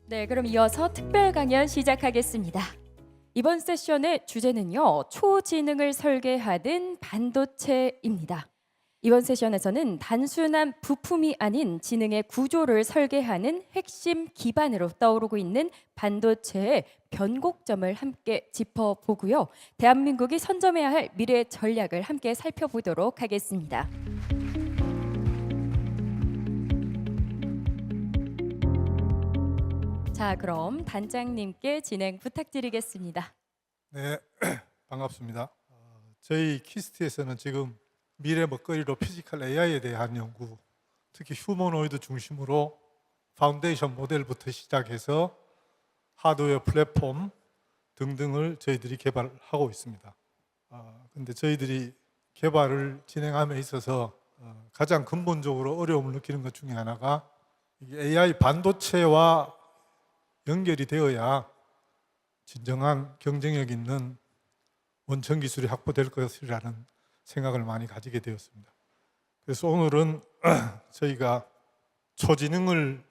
네, 그럼 이어서 특별 강연 시작하겠습니다. 이번 세션의 주제는요, 초지능을 설계하는 반도체입니다. 이번 세션에서는 단순한 부품이 아닌 지능의 구조를 설계하는 핵심 기반으로 떠오르고 있는 반도체의 변곡점을 함께 짚어보고요. 대한민국이 선점해야 할 미래 전략을 함께 살펴보도록 하겠습니다. 자, 그럼 단장님께 진행 부탁드리겠습니다. 네, 반갑습니다. 저희 키스트에서는 지금 미래 먹거리로 피지컬 AI에 대한 연구, 특히 휴머노이드 중심으로 파운데이션 모델부터 시작해서 하드웨어 플랫폼 등등을 저희들이 개발하고 있습니다. 근데 저희들이 개발을 진행함에 있어서 가장 근본적으로 어려움을 느끼는 것 중에 하나가 이게 AI 반도체와 연결이 되어야 진정한 경쟁력 있는 원천 기술이 확보될 것이라는 생각을 많이 가지게 되었습니다. 그래서 오늘은 저희가 초지능을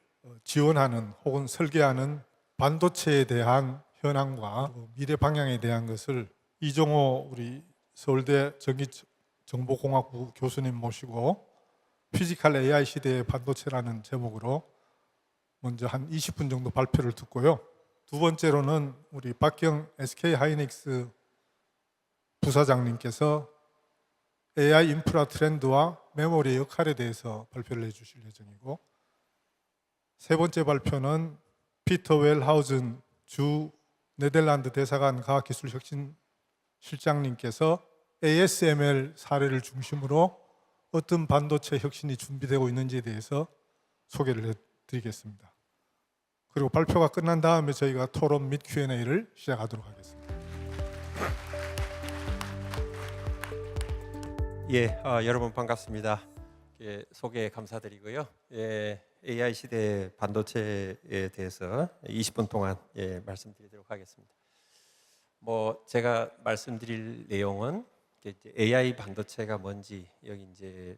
지원하는 혹은 설계하는 반도체에 대한 현황과 미래 방향에 대한 것을 이종호 우리 서울대 전기정보공학부 교수님 모시고 피지컬 AI 시대의 반도체라는 제목으로 먼저 한 20분 정도 발표를 듣고요. 두 번째로는 우리 박경 SK하이닉스 부사장님께서 AI 인프라 트렌드와 메모리의 역할에 대해서 발표를 해주실 예정이고, 세 번째 발표는 피터 웰하우즌 주 네덜란드 대사관 과학기술혁신 실장님께서 ASML 사례를 중심으로 어떤 반도체 혁신이 준비되고 있는지에 대해서 소개를 해드리겠습니다. 그리고 발표가 끝난 다음에 저희가 토론 및 Q&A를 시작하도록 하겠습니다. 여러분 반갑습니다. 소개 감사드리고요. AI 시대 반도체에 대해서 20분 동안 말씀드리도록 하겠습니다. 제가 말씀드릴 내용은 AI 반도체가 뭔지 여기 이제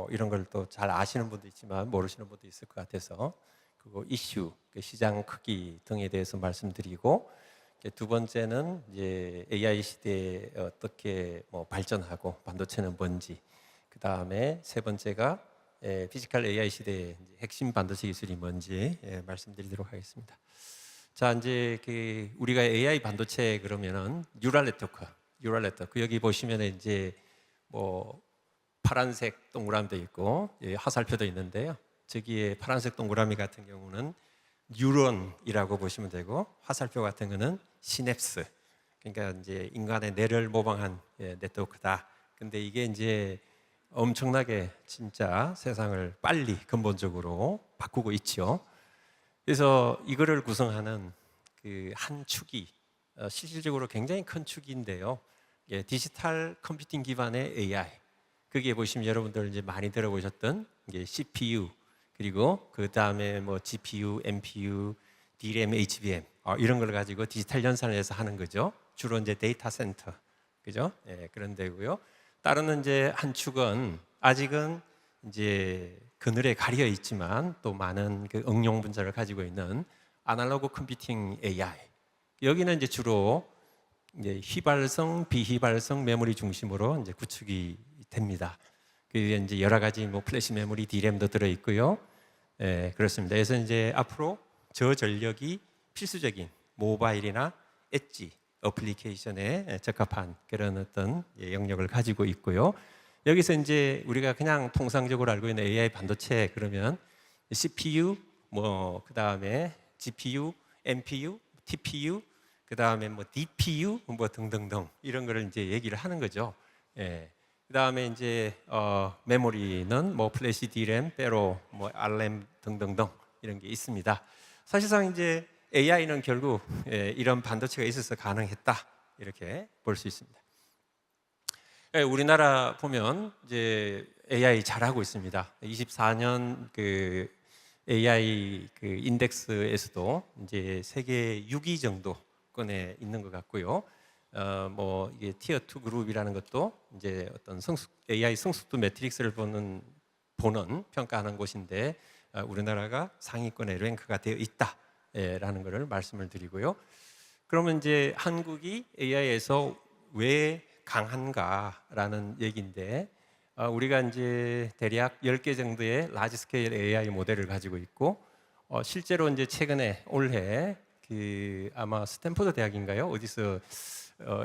이런 걸 또 잘 아시는 분도 있지만 모르시는 분도 있을 것 같아서 그리고 이슈, 시장 크기 등에 대해서 말씀드리고, 두 번째는 이제 AI 시대에 어떻게 발전하고 반도체는 뭔지, 그 다음에 세 번째가 피지컬 AI 시대의 핵심 반도체 기술이 뭔지 말씀드리도록 하겠습니다. 자, 이제 우리가 AI 반도체 그러면은 뉴럴 네트워크 여기 보시면 이제 파란색 동그라미도 있고 화살표도 있는데요. 저기에 파란색 동그라미 같은 경우는 뉴런이라고 보시면 되고, 화살표 같은 거는 시냅스. 그러니까 이제 인간의 뇌를 모방한 네트워크다. 근데 이게 이제 엄청나게 진짜 세상을 빨리 근본적으로 바꾸고 있죠. 그래서 이거를 구성하는 그 한 축이 실질적으로 굉장히 큰 축인데요. 디지털 컴퓨팅 기반의 AI. 그게 보시면 여러분들 이제 많이 들어보셨던 이게 CPU, 그리고 그 다음에 GPU, NPU, DRAM, HBM 이런 걸 가지고 디지털 연산을 해서 하는 거죠. 주로 이제 데이터 센터, 그죠? 그런 데고요. 따르는 이제 한 축은 아직은 이제 그늘에 가려 있지만 또 많은 그 응용 분자를 가지고 있는 아날로그 컴퓨팅 AI. 여기는 이제 주로 이제 휘발성, 비휘발성 메모리 중심으로 이제 구축이 됩니다. 그게 이제 여러 가지 플래시 메모리, DRAM도 들어 있고요. 그렇습니다. 그래서 이제 앞으로 저전력이 필수적인 모바일이나 엣지 어플리케이션에 적합한 그런 어떤 영역을 가지고 있고요. 여기서 이제 우리가 그냥 통상적으로 알고 있는 AI 반도체 그러면 CPU, 그 다음에 GPU, NPU, TPU, 그 다음에 DPU, 등등등 이런 거를 이제 얘기를 하는 거죠. 그 다음에 이제 메모리는 플래시 DRAM, 빼로 RM 등등등 이런 게 있습니다. 사실상 이제 AI는 결국 이런 반도체가 있어서 가능했다 이렇게 볼 수 있습니다. 우리나라 보면 이제 AI 잘하고 있습니다. 24년 그 AI 그 인덱스에서도 이제 세계 6위 정도권에 있는 것 같고요. 이게 티어 2 그룹이라는 것도 이제 어떤 AI 성숙도 매트릭스를 보는 평가하는 곳인데 우리나라가 상위권에 랭크가 되어 있다 라는 것을 말씀을 드리고요. 그러면 이제 한국이 AI에서 왜 강한가라는 얘기인데, 우리가 이제 대략 10개 정도의 라지 스케일 AI 모델을 가지고 있고, 실제로 이제 최근에 올해 아마 스탠포드 대학인가요? 어디서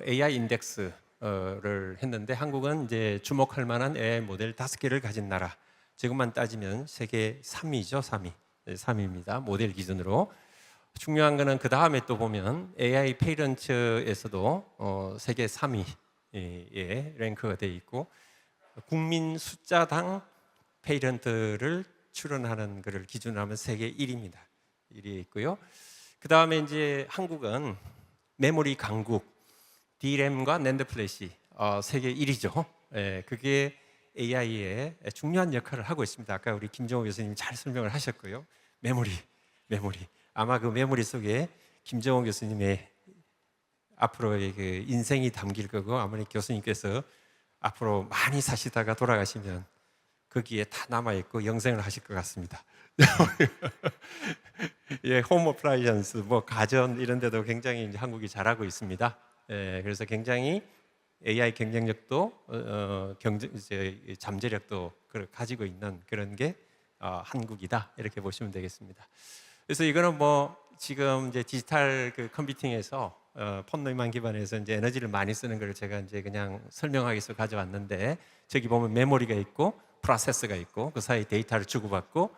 AI 인덱스를 했는데, 한국은 이제 주목할 만한 AI 모델 5개를 가진 나라. 지금만 따지면 세계 3위죠, 3위. 3위입니다. 모델 기준으로. 중요한 거는 그 다음에 또 보면 AI 페이런트에서도 세계 3위에 랭크가 되어 있고, 국민 숫자당 페이런트를 출원하는 것을 기준으로 하면 세계 1위입니다. 1위에 있고요. 그 다음에 이제 한국은 메모리 강국, DRAM과 낸드 플래시 세계 1위죠. 그게 AI에 중요한 역할을 하고 있습니다. 아까 우리 김정호 교수님 잘 설명을 하셨고요. 메모리. 아마 그 메모리 속에 김정호 교수님의 앞으로의 그 인생이 담길 거고, 아무리 교수님께서 앞으로 많이 사시다가 돌아가시면 거기에 다 남아있고 영생을 하실 것 같습니다. 예, 홈 어플라이언스, 뭐 가전 이런 데도 굉장히 이제 한국이 잘하고 있습니다. 그래서 굉장히 AI 경쟁력도 이제 잠재력도 가지고 있는 그런 게 한국이다, 이렇게 보시면 되겠습니다. 그래서 이거는 뭐 지금 이제 디지털 그 컴퓨팅에서 폰 노이만 기반에서 이제 에너지를 많이 쓰는 걸 제가 이제 그냥 설명하기 위해서 가져왔는데, 저기 보면 메모리가 있고 프로세서가 있고 그 사이 데이터를 주고받고,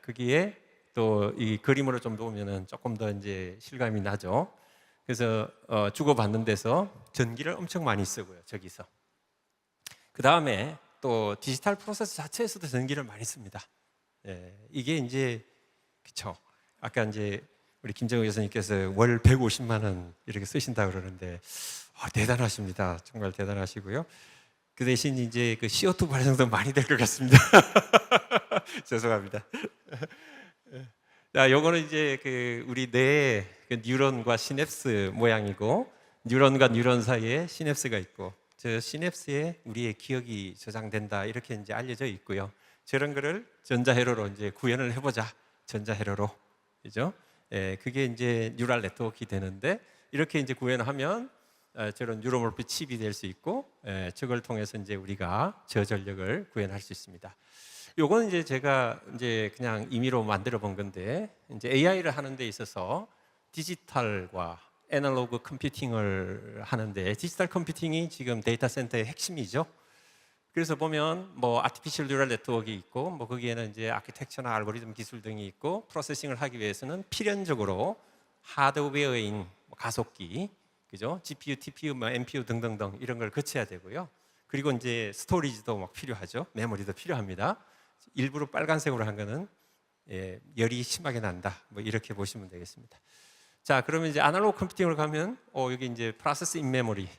거기에 또 이 그림으로 좀 보면은 조금 더 이제 실감이 나죠. 그래서 주고받는 데서 전기를 엄청 많이 쓰고요, 저기서. 그 다음에 또 디지털 프로세서 자체에서도 전기를 많이 씁니다. 이게 이제 그렇죠. 아까 이제 우리 김정우 교수님께서 월 150만 원 이렇게 쓰신다 그러는데, 대단하십니다. 정말 대단하시고요. 그 대신 이제 그 CO2 발생도 많이 될 것 같습니다. 죄송합니다. 자, 요거는 이제 그 우리 뇌의 그 뉴런과 시냅스 모양이고, 뉴런과 뉴런 사이에 시냅스가 있고, 저 시냅스에 우리의 기억이 저장된다, 이렇게 이제 알려져 있고요. 저런 거를 전자회로로 이제 구현을 해보자. 전자회로로, 그죠? 그게 이제 뉴럴 네트워크가 되는데, 이렇게 이제 구현하면 저런 뉴로몰피 칩이 될 수 있고, 저걸 통해서 이제 우리가 저전력을 구현할 수 있습니다. 요거는 이제 제가 이제 그냥 임의로 만들어 본 건데, 이제 AI를 하는 데 있어서 디지털과 애널로그 컴퓨팅을 하는데, 디지털 컴퓨팅이 지금 데이터 센터의 핵심이죠. 그래서 보면 뭐 아티피셜 뉴럴 네트워크가 있고, 뭐 거기에는 이제 아키텍처나 알고리즘 기술 등이 있고, 프로세싱을 하기 위해서는 필연적으로 하드웨어인 가속기, 그죠? GPU, TPU, 뭐 NPU 등등등 이런 걸 거쳐야 되고요. 그리고 이제 스토리지도 막 필요하죠. 메모리도 필요합니다. 일부러 빨간색으로 한 거는 열이 심하게 난다, 뭐 이렇게 보시면 되겠습니다. 자, 그러면 이제 아날로그 컴퓨팅으로 가면 여기 이제 프로세스 인 메모리,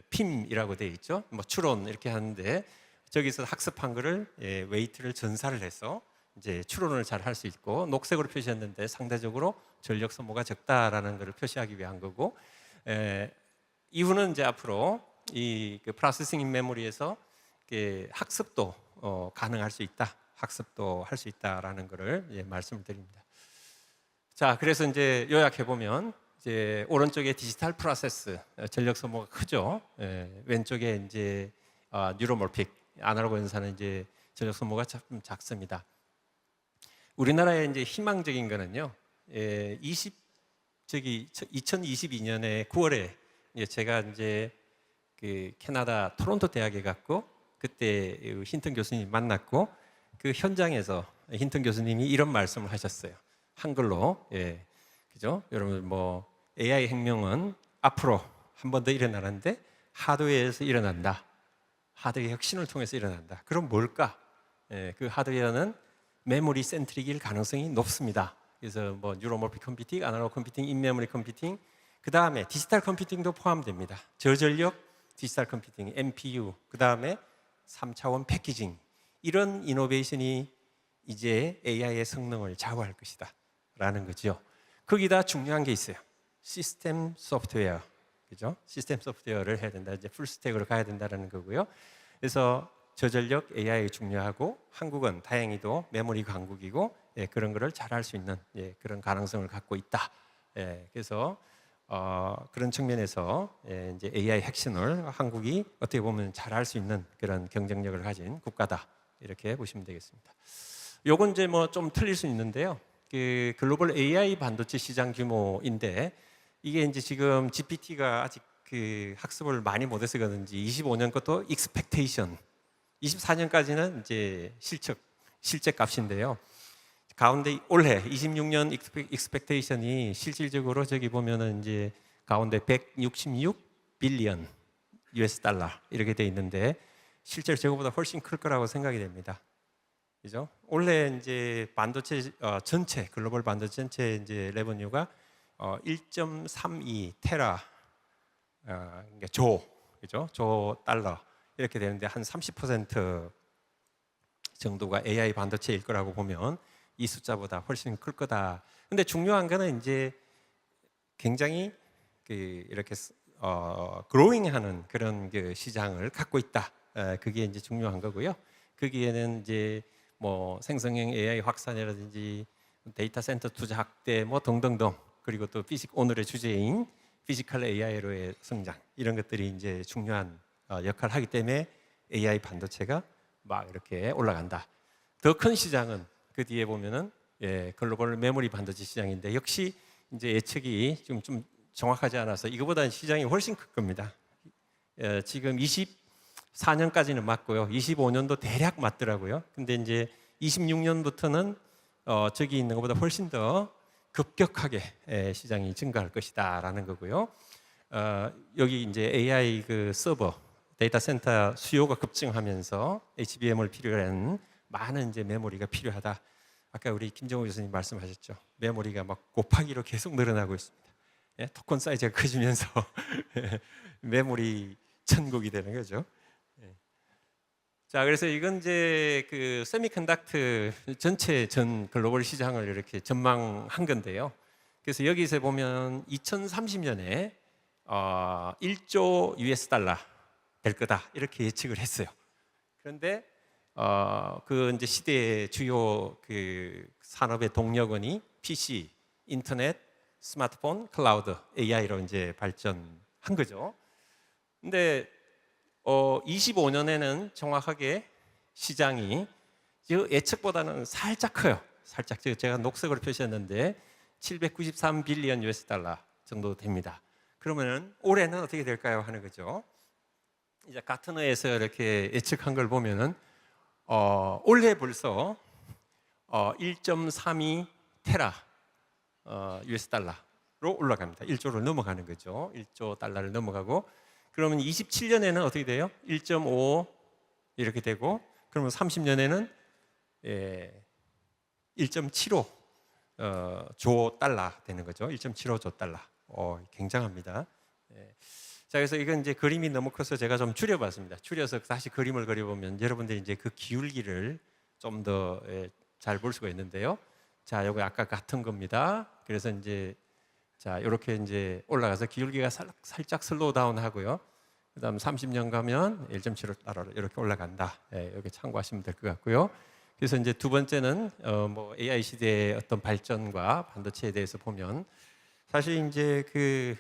PIM이라고 되어 있죠. 뭐 추론 이렇게 하는데, 저기서 학습한 거를 웨이트를 전사를 해서 이제 추론을 잘 할 수 있고, 녹색으로 표시했는데 상대적으로 전력 소모가 적다라는 것을 표시하기 위한 거고, 이후는 이제 앞으로 이 프로세싱 인 메모리에서 학습도 가능할 수 있다, 학습도 할 수 있다라는 것을 말씀을 드립니다. 자, 그래서 이제 요약해 보면, 이제 오른쪽에 디지털 프로세스, 전력 소모가 크죠. 왼쪽에 이제 뉴로몰픽, 아날로그 연산은 이제 전력 소모가 좀 작습니다. 우리나라의 이제 희망적인 거는요, 2022년에 9월에 제가 이제 그 캐나다 토론토 대학에 갔고, 그때 힌턴 교수님 만났고, 그 현장에서 힌턴 교수님이 이런 말씀을 하셨어요. 한글로, 그죠? 여러분 뭐 AI 혁명은 앞으로 한 번 더 일어나는데 하드웨어에서 일어난다. 하드웨어 혁신을 통해서 일어난다. 그럼 뭘까? 그 하드웨어는 메모리 센트릭일 가능성이 높습니다. 그래서 뭐 뉴로몰픽 컴퓨팅, 아날로그 컴퓨팅, 인메모리 컴퓨팅, 그 다음에 디지털 컴퓨팅도 포함됩니다. 저전력 디지털 컴퓨팅, NPU, 그 다음에 3차원 패키징, 이런 이노베이션이 이제 AI의 성능을 좌우할 것이다 라는 거죠. 거기다 중요한 게 있어요. 시스템 소프트웨어, 그죠? 시스템 소프트웨어를 해야 된다. 이제 풀스택으로 가야 된다는 거고요. 그래서 저전력 AI 중요하고, 한국은 다행히도 메모리 강국이고 그런 거를 잘할 수 있는 그런 가능성을 갖고 있다. 그래서 그런 측면에서 이제 AI 핵심을 한국이 어떻게 보면 잘할 수 있는 그런 경쟁력을 가진 국가다 이렇게 보시면 되겠습니다. 요건 이제 뭐 좀 틀릴 수 있는데요. 그 글로벌 AI 반도체 시장 규모인데 이게 이제 지금 GPT가 아직 그 학습을 많이 못해서 그런지 25년 것도 익스펙테이션, 24년까지는 이제 실제 값인데요. 가운데 올해 26년 익스펙테이션이 실질적으로 저기 보면은 이제 가운데 166 빌리언 US 달러 이렇게 돼 있는데 실제로 저거보다 훨씬 클 거라고 생각이 됩니다. 그죠? 올해 이제 반도체 전체 글로벌 반도체 전체 이제 레버뉴가 1.32 테라 그러니까 그죠? 조 달러 이렇게 되는데 한 30% 정도가 AI 반도체일 거라고 보면 이 숫자보다 훨씬 클 거다. 근데 중요한 거는 이제 굉장히 이렇게 그로잉하는 그런 그 시장을 갖고 있다. 그게 이제 중요한 거고요. 거기에는 이제 뭐 생성형 AI 확산이라든지 데이터 센터 투자 확대 뭐 등등등 그리고 또 오늘의 주제인 피지컬 AI로의 성장 이런 것들이 이제 중요한 역할을 하기 때문에 AI 반도체가 막 이렇게 올라간다. 더 큰 시장은 그 뒤에 보면은 글로벌 메모리 반도체 시장인데 역시 이제 예측이 좀 정확하지 않아서 이거보다 시장이 훨씬 클 겁니다. 지금 24년까지는 맞고요. 25년도 대략 맞더라고요. 근데 이제 26년부터는 저기 있는 것보다 훨씬 더 급격하게 시장이 증가할 것이다라는 거고요. 여기 이제 AI 그 서버 데이터 센터 수요가 급증하면서 HBM을 필요로 하는 많은 이제 메모리가 필요하다. 아까 우리 김정우 교수님 말씀하셨죠. 메모리가 막 곱하기로 계속 늘어나고 있습니다. 토큰 사이즈가 커지면서 메모리 천국이 되는 거죠. 자, 그래서 이건 이제 그 세미컨덕터 전체 전 글로벌 시장을 이렇게 전망한 건데요. 그래서 여기서 보면 2030년에 1조 US 달러 될 거다 이렇게 예측을 했어요. 그런데 그 이제 시대의 주요 그 산업의 동력원이 PC, 인터넷, 스마트폰, 클라우드, AI로 이제 발전한 거죠. 근데 25년에는 정확하게 시장이 예측보다는 살짝 커요. 살짝 제가 녹색으로 표시했는데 793 빌리언 US 달러 정도 됩니다. 그러면은 올해는 어떻게 될까요? 하는 거죠. 이제 가트너에서 이렇게 예측한 걸 보면은 올해 벌써 1.32 테라 US 달러로 올라갑니다. 1조를 넘어가는 거죠. 1조 달러를 넘어가고 그러면 27년에는 어떻게 돼요? 1.5 이렇게 되고 그러면 30년에는 1.75 조 달러 되는 거죠. 1.75조 달러. 굉장합니다. 자, 그래서 이건 이제 그림이 너무 커서 제가 좀 줄여봤습니다. 줄여서 다시 그림을 그려보면 여러분들이 이제 그 기울기를 좀 더 잘 볼 수가 있는데요. 자, 요거 아까 같은 겁니다. 그래서 이제 자, 이렇게 이제 올라가서 기울기가 살짝 슬로우 다운 하고요. 그다음 30년 가면 1.75달러로 이렇게 올라간다. 여기 참고하시면 될 것 같고요. 그래서 이제 두 번째는 뭐 AI 시대의 어떤 발전과 반도체에 대해서 보면 사실 이제 그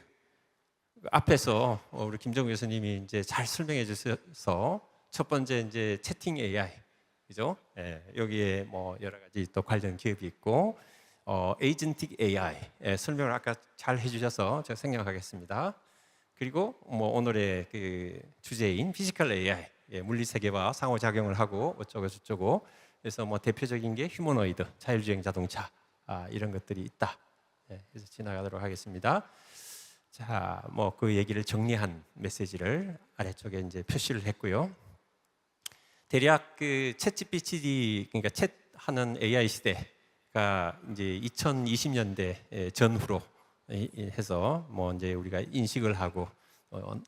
앞에서 우리 김정우 교수님이 이제 잘 설명해 주셔서 첫 번째 이제 채팅 AI 그죠? 여기에 뭐 여러 가지 또 관련 기업이 있고 에이전틱 AI 설명을 아까 잘 해주셔서 제가 생략하겠습니다. 그리고 뭐 오늘의 그 주제인 피지컬 AI 물리 세계와 상호작용을 하고 어쩌고 저쩌고 그래서 뭐 대표적인 게 휴머노이드 자율주행 자동차 이런 것들이 있다. 그래서 지나가도록 하겠습니다. 자, 뭐 그 얘기를 정리한 메시지를 아래쪽에 이제 표시를 했고요. 대략 그 챗GPT 그러니까 챗하는 AI 시대가 이제 2020년대 전후로 해서 뭐 이제 우리가 인식을 하고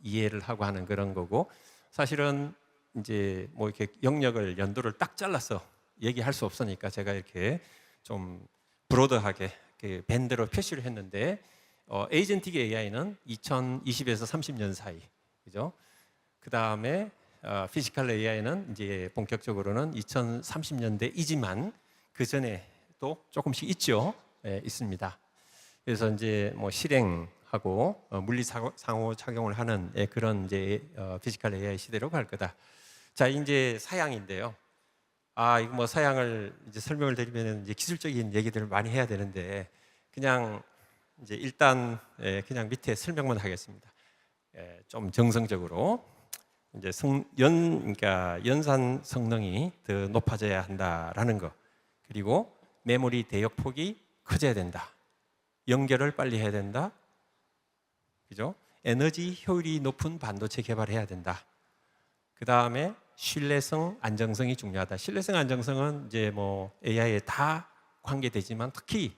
이해를 하고 하는 그런 거고 사실은 이제 뭐 이렇게 영역을 연도를 딱 잘라서 얘기할 수 없으니까 제가 이렇게 좀 브로드하게 밴드로 표시를 했는데 에이전틱 AI는 2020에서 30년 사이, 그죠? 그 다음에 피지컬 AI는 이제 본격적으로는 2030년대이지만 그 전에 또 조금씩 있죠. 있습니다. 그래서 이제 뭐 실행하고 물리 상호 작용을 하는 그런 이제 피지컬 AI 시대로 갈 거다. 자, 이제 사양인데요. 이거 뭐 사양을 이제 설명을 드리면 이제 기술적인 얘기들을 많이 해야 되는데 그냥 이제 일단 그냥 밑에 설명만 하겠습니다. 좀 정성적으로 이제 그러니까 연산 성능이 더 높아져야 한다라는 거, 그리고 메모리 대역 폭이 커져야 된다, 연결을 빨리 해야 된다, 그죠? 에너지 효율이 높은 반도체 개발해야 된다. 그 다음에 신뢰성, 안정성이 중요하다. 신뢰성, 안정성은 이제 뭐 AI에 다 관계되지만 특히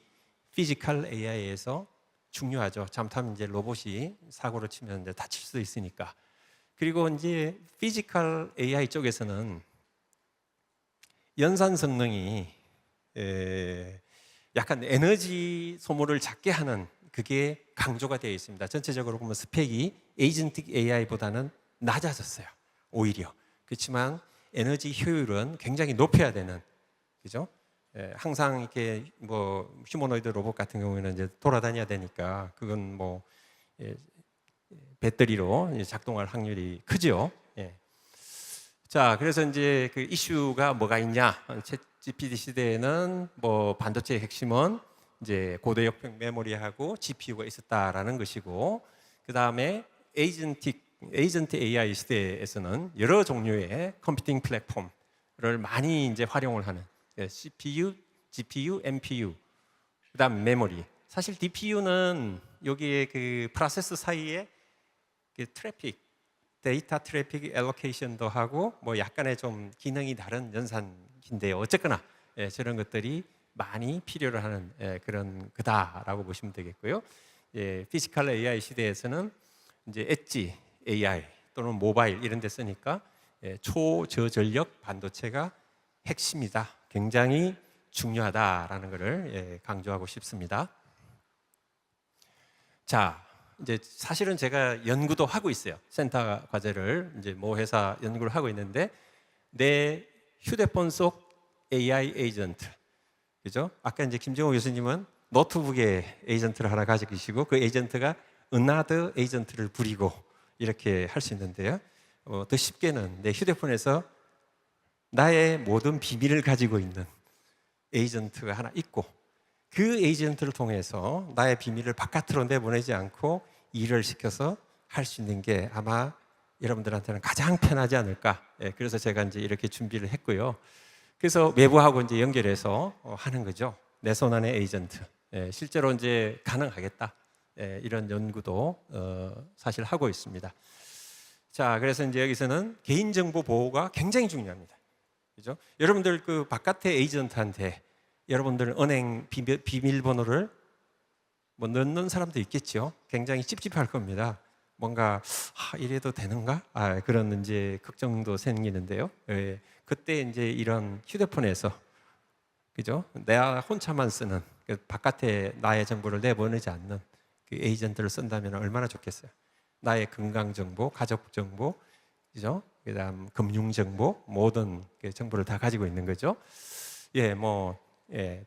피지컬 AI에서 중요하죠. 잘못하면 이제 로봇이 사고를 치면 이제 다칠 수도 있으니까. 그리고 이제 피지컬 AI 쪽에서는 연산 성능이 약간 에너지 소모를 작게 하는 그게 강조가 되어 있습니다. 전체적으로 보면 스펙이 에이전틱 AI보다는 낮아졌어요. 오히려. 그렇지만 에너지 효율은 굉장히 높여야 되는, 그죠? 항상 이렇게 뭐 휴머노이드 로봇 같은 경우에는 이제 돌아다녀야 되니까 그건 뭐 배터리로 작동할 확률이 크죠. 자, 그래서 이제 그 이슈가 뭐가 있냐? 챗 GPT 시대에는 뭐 반도체의 핵심은 이제 고대역폭 메모리하고 GPU가 있었다라는 것이고, 그 다음에 에이전트 AI 시대에서는 여러 종류의 컴퓨팅 플랫폼을 많이 이제 활용을 하는 CPU, GPU, NPU, 그다음 메모리. 사실 DPU는 여기에 그 프로세스 사이에 그 트래픽, 데이터 트래픽 엘로케이션도 하고 뭐 약간의 좀 기능이 다른 연산인데요. 어쨌거나 저런 것들이 많이 필요로 하는 그런 거다라고 보시면 되겠고요. 피지컬 AI 시대에서는 이제 엣지 AI 또는 모바일 이런 데 쓰니까 초저전력 반도체가 핵심이다. 굉장히 중요하다라는 것을 강조하고 싶습니다. 자, 이제 사실은 제가 연구도 하고 있어요. 센터 과제를 이제 모 회사 연구를 하고 있는데 내 휴대폰 속 AI 에이전트, 그죠? 아까 이제 김정호 교수님은 노트북에 에이전트를 하나 가지고 계시고 그 에이전트가 another 에이전트를 부리고 이렇게 할 수 있는데요. 더 쉽게는 내 휴대폰에서 나의 모든 비밀을 가지고 있는 에이전트가 하나 있고 그 에이전트를 통해서 나의 비밀을 바깥으로 내보내지 않고 일을 시켜서 할 수 있는 게 아마 여러분들한테는 가장 편하지 않을까. 그래서 제가 이제 이렇게 준비를 했고요. 그래서 외부하고 이제 연결해서 하는 거죠. 내 손 안에 에이전트. 실제로 이제 가능하겠다. 이런 연구도 사실 하고 있습니다. 자, 그래서 이제 여기서는 개인정보 보호가 굉장히 중요합니다. 그죠? 여러분들 그 바깥의 에이전트한테 여러분들 은행 비밀번호를 뭐 넣는 사람도 있겠죠. 굉장히 찝찝할 겁니다. 뭔가 이래도 되는가? 그런 이제 걱정도 생기는데요. 그때 이제 이런 휴대폰에서, 그죠? 내가 혼자만 쓰는 그 바깥에 나의 정보를 내보내지 않는 그 에이전트를 쓴다면 얼마나 좋겠어요. 나의 건강 정보, 가족 정보, 그죠? 그다음 금융 정보, 모든 그 정보를 다 가지고 있는 거죠.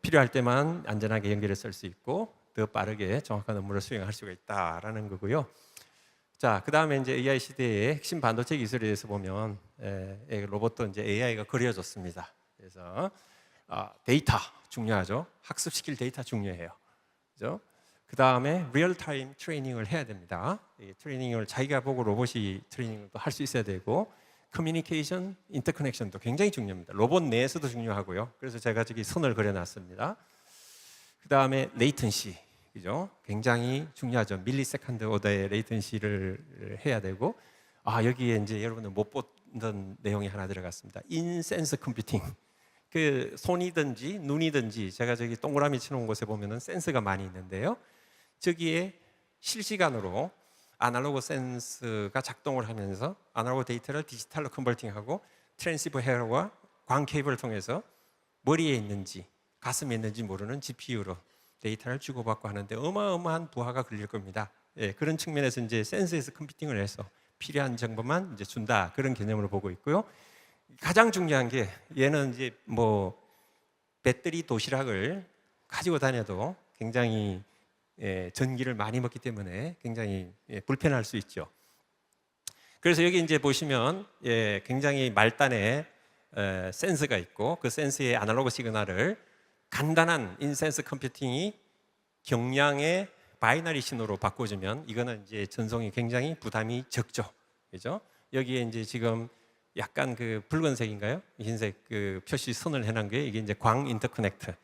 필요할 때만 안전하게 연결해 쓸 수 있고 더 빠르게 정확한 업무를 수행할 수가 있다라는 거고요. 자, 그 다음에 이제 AI 시대의 핵심 반도체 기술에 대해서 보면 로봇도 이제 AI가 그려졌습니다. 그래서 데이터 중요하죠. 학습시킬 데이터 중요해요. 그죠? 그 다음에 리얼타임 트레이닝을 해야 됩니다. 이 트레이닝을 자기가 보고 로봇이 트레이닝을 또 할 수 있어야 되고 커뮤니케이션, 인터커넥션도 굉장히 중요합니다. 로봇 내에서도 중요하고요. 그래서 제가 저기 선을 그려놨습니다. 그 다음에 레이턴시, 그죠? 굉장히 중요하죠. 밀리세컨드 오더의 레이턴시를 해야 되고, 여기에 이제 여러분들 못 보던 내용이 하나 들어갔습니다. 인센서 컴퓨팅. 그 손이든지 눈이든지 제가 저기 동그라미 치는 곳에 보면은 센서가 많이 있는데요. 저기에 실시간으로 아날로그 센서가 작동을 하면서 아날로그 데이터를 디지털로 컨버팅하고 트랜시버 헤어와 광 케이블을 통해서 머리에 있는지 가슴에 있는지 모르는 GPU로 데이터를 주고받고 하는데 어마어마한 부하가 걸릴 겁니다. 그런 측면에서 이제 센서에서 컴퓨팅을 해서 필요한 정보만 이제 준다, 그런 개념으로 보고 있고요. 가장 중요한 게 얘는 이제 뭐 배터리 도시락을 가지고 다녀도 굉장히 전기를 많이 먹기 때문에 굉장히 불편할 수 있죠. 그래서 여기 이제 보시면 굉장히 말단에 센서가 있고 그 센서의 아날로그 시그널을 간단한 인센스 컴퓨팅이 경량의 바이너리 신호로 바꿔주면 이거는 이제 전송이 굉장히 부담이 적죠. 그죠? 여기에 이제 지금 약간 그 붉은색인가요? 흰색 그 표시 선을 해놓은 게 이게 이제 광 인터커넥트.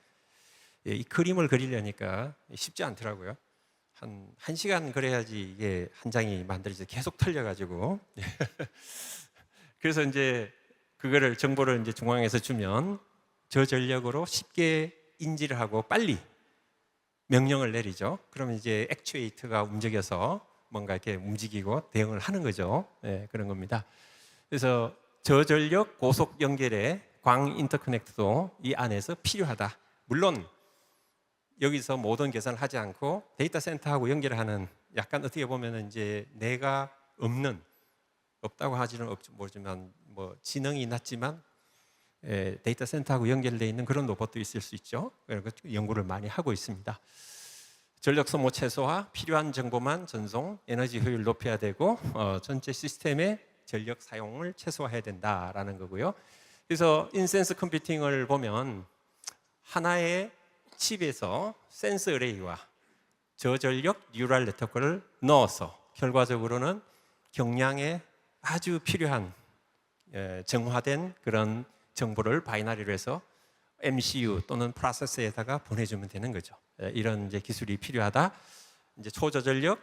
이 그림을 그리려니까 쉽지 않더라고요. 한 1시간 그려야지 이게 한 장이 만들어져 계속 틀려가지고. 그래서 이제 그거를 정보를 이제 중앙에서 주면 저전력으로 쉽게 인지를 하고 빨리 명령을 내리죠. 그러면 이제 액추에이터가 움직여서 뭔가 이렇게 움직이고 대응을 하는 거죠. 그런 겁니다. 그래서 저전력 고속 연결의 광 인터커넥트도 이 안에서 필요하다. 물론 여기서 모든 계산을 하지 않고 데이터 센터하고 연결하는 약간 어떻게 보면 이제 내가 없다고 하지는 모르지만 뭐 지능이 낮지만 데이터 센터하고 연결되어 있는 그런 로봇도 있을 수 있죠. 그래서 연구를 많이 하고 있습니다. 전력 소모 최소화, 필요한 정보만 전송, 에너지 효율 높여야 되고 전체 시스템의 전력 사용을 최소화해야 된다라는 거고요. 그래서 인센스 컴퓨팅을 보면 하나의 칩에서 센서 어레이와 저전력 뉴럴 네트워크를 넣어서 결과적으로는 경량에 아주 필요한 정화된 그런 정보를 바이너리로 해서 MCU 또는 프로세서에다가 보내주면 되는 거죠. 이런 이제 기술이 필요하다. 이제 초저전력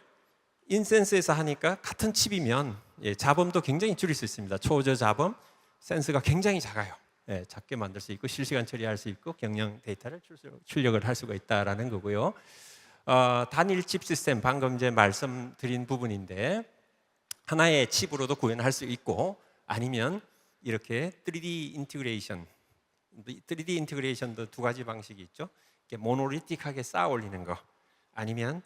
인센스에서 하니까 같은 칩이면 잡음도 굉장히 줄일 수 있습니다. 초저잡음 센서가 굉장히 작아요. 작게 만들 수 있고 실시간 처리할 수 있고 경량 데이터를 출력을 할 수가 있다라는 거고요. 단일 칩 시스템 방금 이제 말씀드린 부분인데 하나의 칩으로도 구현할 수 있고 아니면 이렇게 3D 인티그레이션도 두 가지 방식이 있죠. 모노리틱하게 쌓아 올리는 거 아니면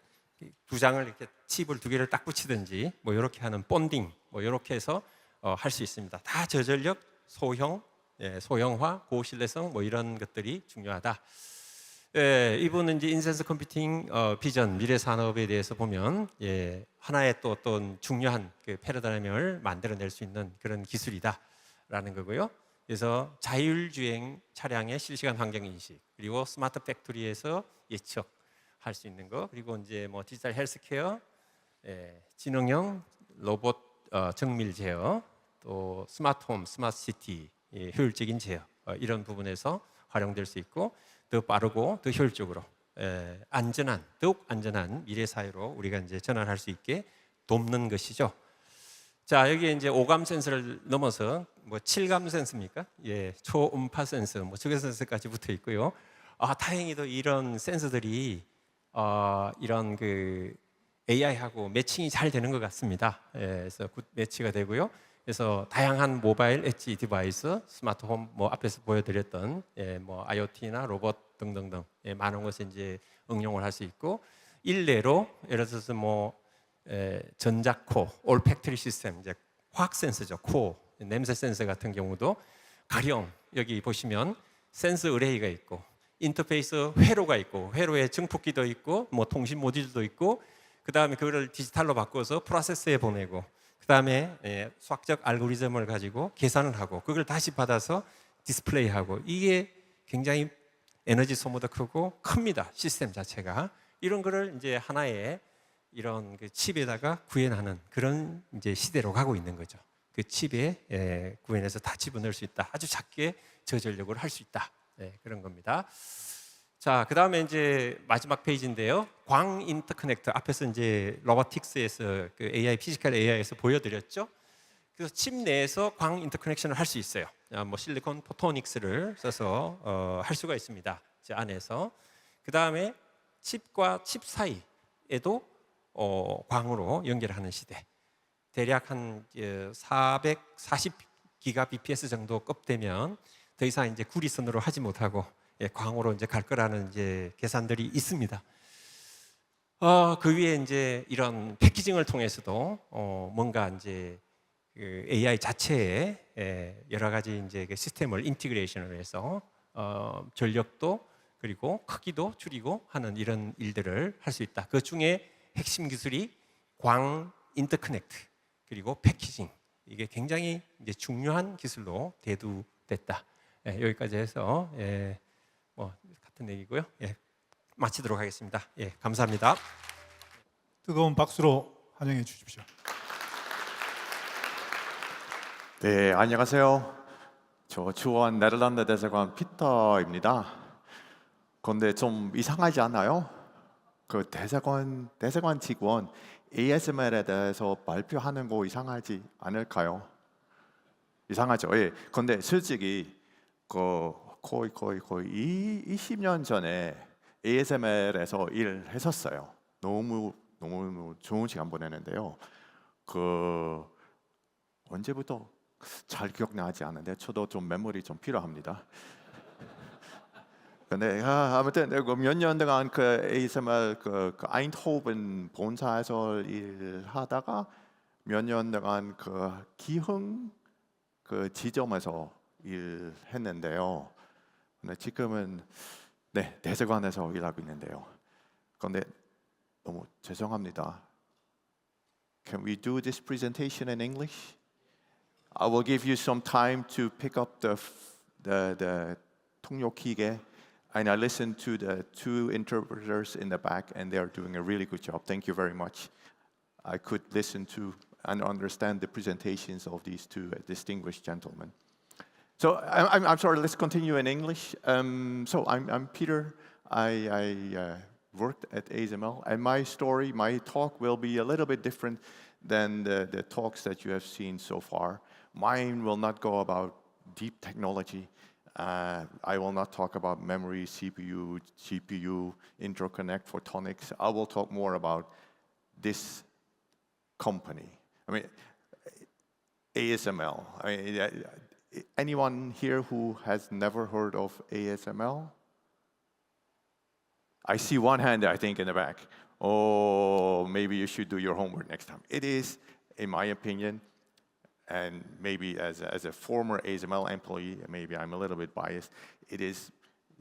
두 장을 이렇게 칩을 두 개를 딱 붙이든지 뭐 이렇게 하는 본딩 뭐 이렇게 해서 할 수 있습니다. 다 저전력, 소형화, 고신뢰성 뭐 이런 것들이 중요하다. 이분은 이제 인센스 컴퓨팅 비전 미래 산업에 대해서 보면 하나의 또 어떤 중요한 그 패러다임을 만들어낼 수 있는 그런 기술이다라는 거고요. 그래서 자율주행 차량의 실시간 환경 인식 그리고 스마트 팩토리에서 예측할 수 있는 거 그리고 이제 뭐 디지털 헬스케어, 지능형 로봇 정밀 제어 또 스마트홈, 스마트시티 효율적인 제어 이런 부분에서 활용될 수 있고 더 빠르고 더 효율적으로 더욱 안전한 미래 사회로 우리가 이제 전환할 수 있게 돕는 것이죠. 자 여기에 이제 5감 센서를 넘어서 뭐 7감 센서입니까? 초음파 센서, 뭐 적외 센서까지 붙어 있고요. 다행히도 이런 센서들이 이런 그 AI하고 매칭이 잘 되는 것 같습니다. 그래서 굿 매치가 되고요. 그래서 다양한 모바일 엣지 디바이스, 스마트홈 뭐 앞에서 보여드렸던 뭐 IoT나 로봇 등등등 많은 곳에 이제 응용을 할 수 있고 일례로 예를 들어서 뭐 전자코, 올팩토리 시스템 이제 화학 센서죠. 코, 냄새 센서 같은 경우도 가령 여기 보시면 센서 어레이가 있고 인터페이스 회로가 있고 회로에 증폭기도 있고 뭐 통신 모듈도 있고 그 다음에 그거를 디지털로 바꿔서 프로세서에 보내고 그 다음에 수학적 알고리즘을 가지고 계산을 하고 그걸 다시 받아서 디스플레이하고 이게 굉장히 에너지 소모도 크고 큽니다. 시스템 자체가 이런 거를 이제 하나의 이런 그 칩에다가 구현하는 그런 이제 시대로 가고 있는 거죠. 그 칩에 구현해서 다 집어넣을 수 있다. 아주 작게 저전력으로 할 수 있다. 그런 겁니다. 자, 그 다음에 이제 마지막 페이지인데요. 광 인터커넥터 앞에서 이제 로보틱스에서 그 AI, 피지컬 AI에서 보여드렸죠. 그래서 칩 내에서 광 인터커넥션을 할 수 있어요. 뭐 실리콘 포토닉스를 써서 할 수가 있습니다. 제 안에서. 그 다음에 칩과 칩 사이에도 광으로 연결하는 시대. 대략 한 440 기가 bps 정도 급되면 더 이상 이제 구리선으로 하지 못하고 광으로 이제 갈 거라는 이제 계산들이 있습니다. 그 위에 이제 이런 패키징을 통해서도 뭔가 이제 그 AI 자체에 여러 가지 이제 그 시스템을 인티그레이션을 해서 전력도 그리고 크기도 줄이고 하는 이런 일들을 할 수 있다. 그 중에 핵심 기술이 광 인터커넥트 그리고 패키징, 이게 굉장히 이제 중요한 기술로 대두됐다. 예, 여기까지 해서 뭐 같은 얘기고요. 마치도록 하겠습니다. 감사합니다. 뜨거운 박수로 환영해 주십시오. 네, 안녕하세요. 저 주원 네덜란드 대사관 피터입니다. 그런데 좀 이상하지 않나요? 그 대사관 직원 ASMR에 대해서 발표하는 거 이상하지 않을까요? 이상하죠. 예. 그런데 솔직히 그 거의 20년 전에 ASMR에서 일했었어요. 너무 좋은 시간 보내는데요. 그 언제부터 잘 기억나지 않는데 저도 좀 메모리 좀 필요합니다. 근데 아무튼 몇 년 동안 그 ASMR 그 아인트호벤 본사에서 일하다가 몇 년 동안 그 기흥 그 지점에서 일했는데요. 근데 지금은 대사관에서 일하고 있는데요. 그런데 너무 죄송합니다. Can we do this presentation in English? I will give you some time to pick up the 통역기계, and I listened to the two interpreters in the back, and they are doing a really good job. Thank you very much. I could listen to and understand the presentations of these two distinguished gentlemen. So I'm sorry. Let's continue in English. So I'm Peter. I worked at ASML, and my talk will be a little bit different than the talks that you have seen so far. Mine will not go about deep technology. I will not talk about memory, CPU, GPU, interconnect, photonics. I will talk more about this company. I mean, ASML. I mean, anyone here who has never heard of ASML? I see one hand, I think, in the back. Oh, maybe you should do your homework next time. It is, in my opinion, and maybe as a former ASML employee, maybe I'm a little bit biased, it is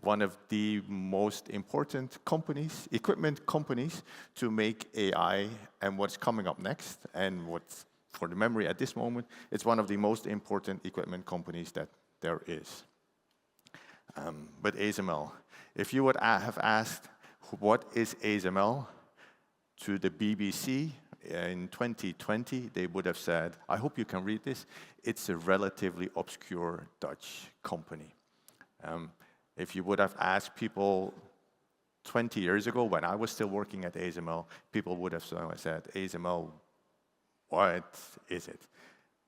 one of the most important companies, equipment companies, to make AI and what's coming up next, and what's for the memory at this moment, it's one of the most important equipment companies that there is. But ASML, if you would have asked what is ASML to the BBC in 2020, they would have said, I hope you can read this, it's a relatively obscure Dutch company. If you would have asked people 20 years ago, when I was still working at ASML, people would have said, ASML, what is it?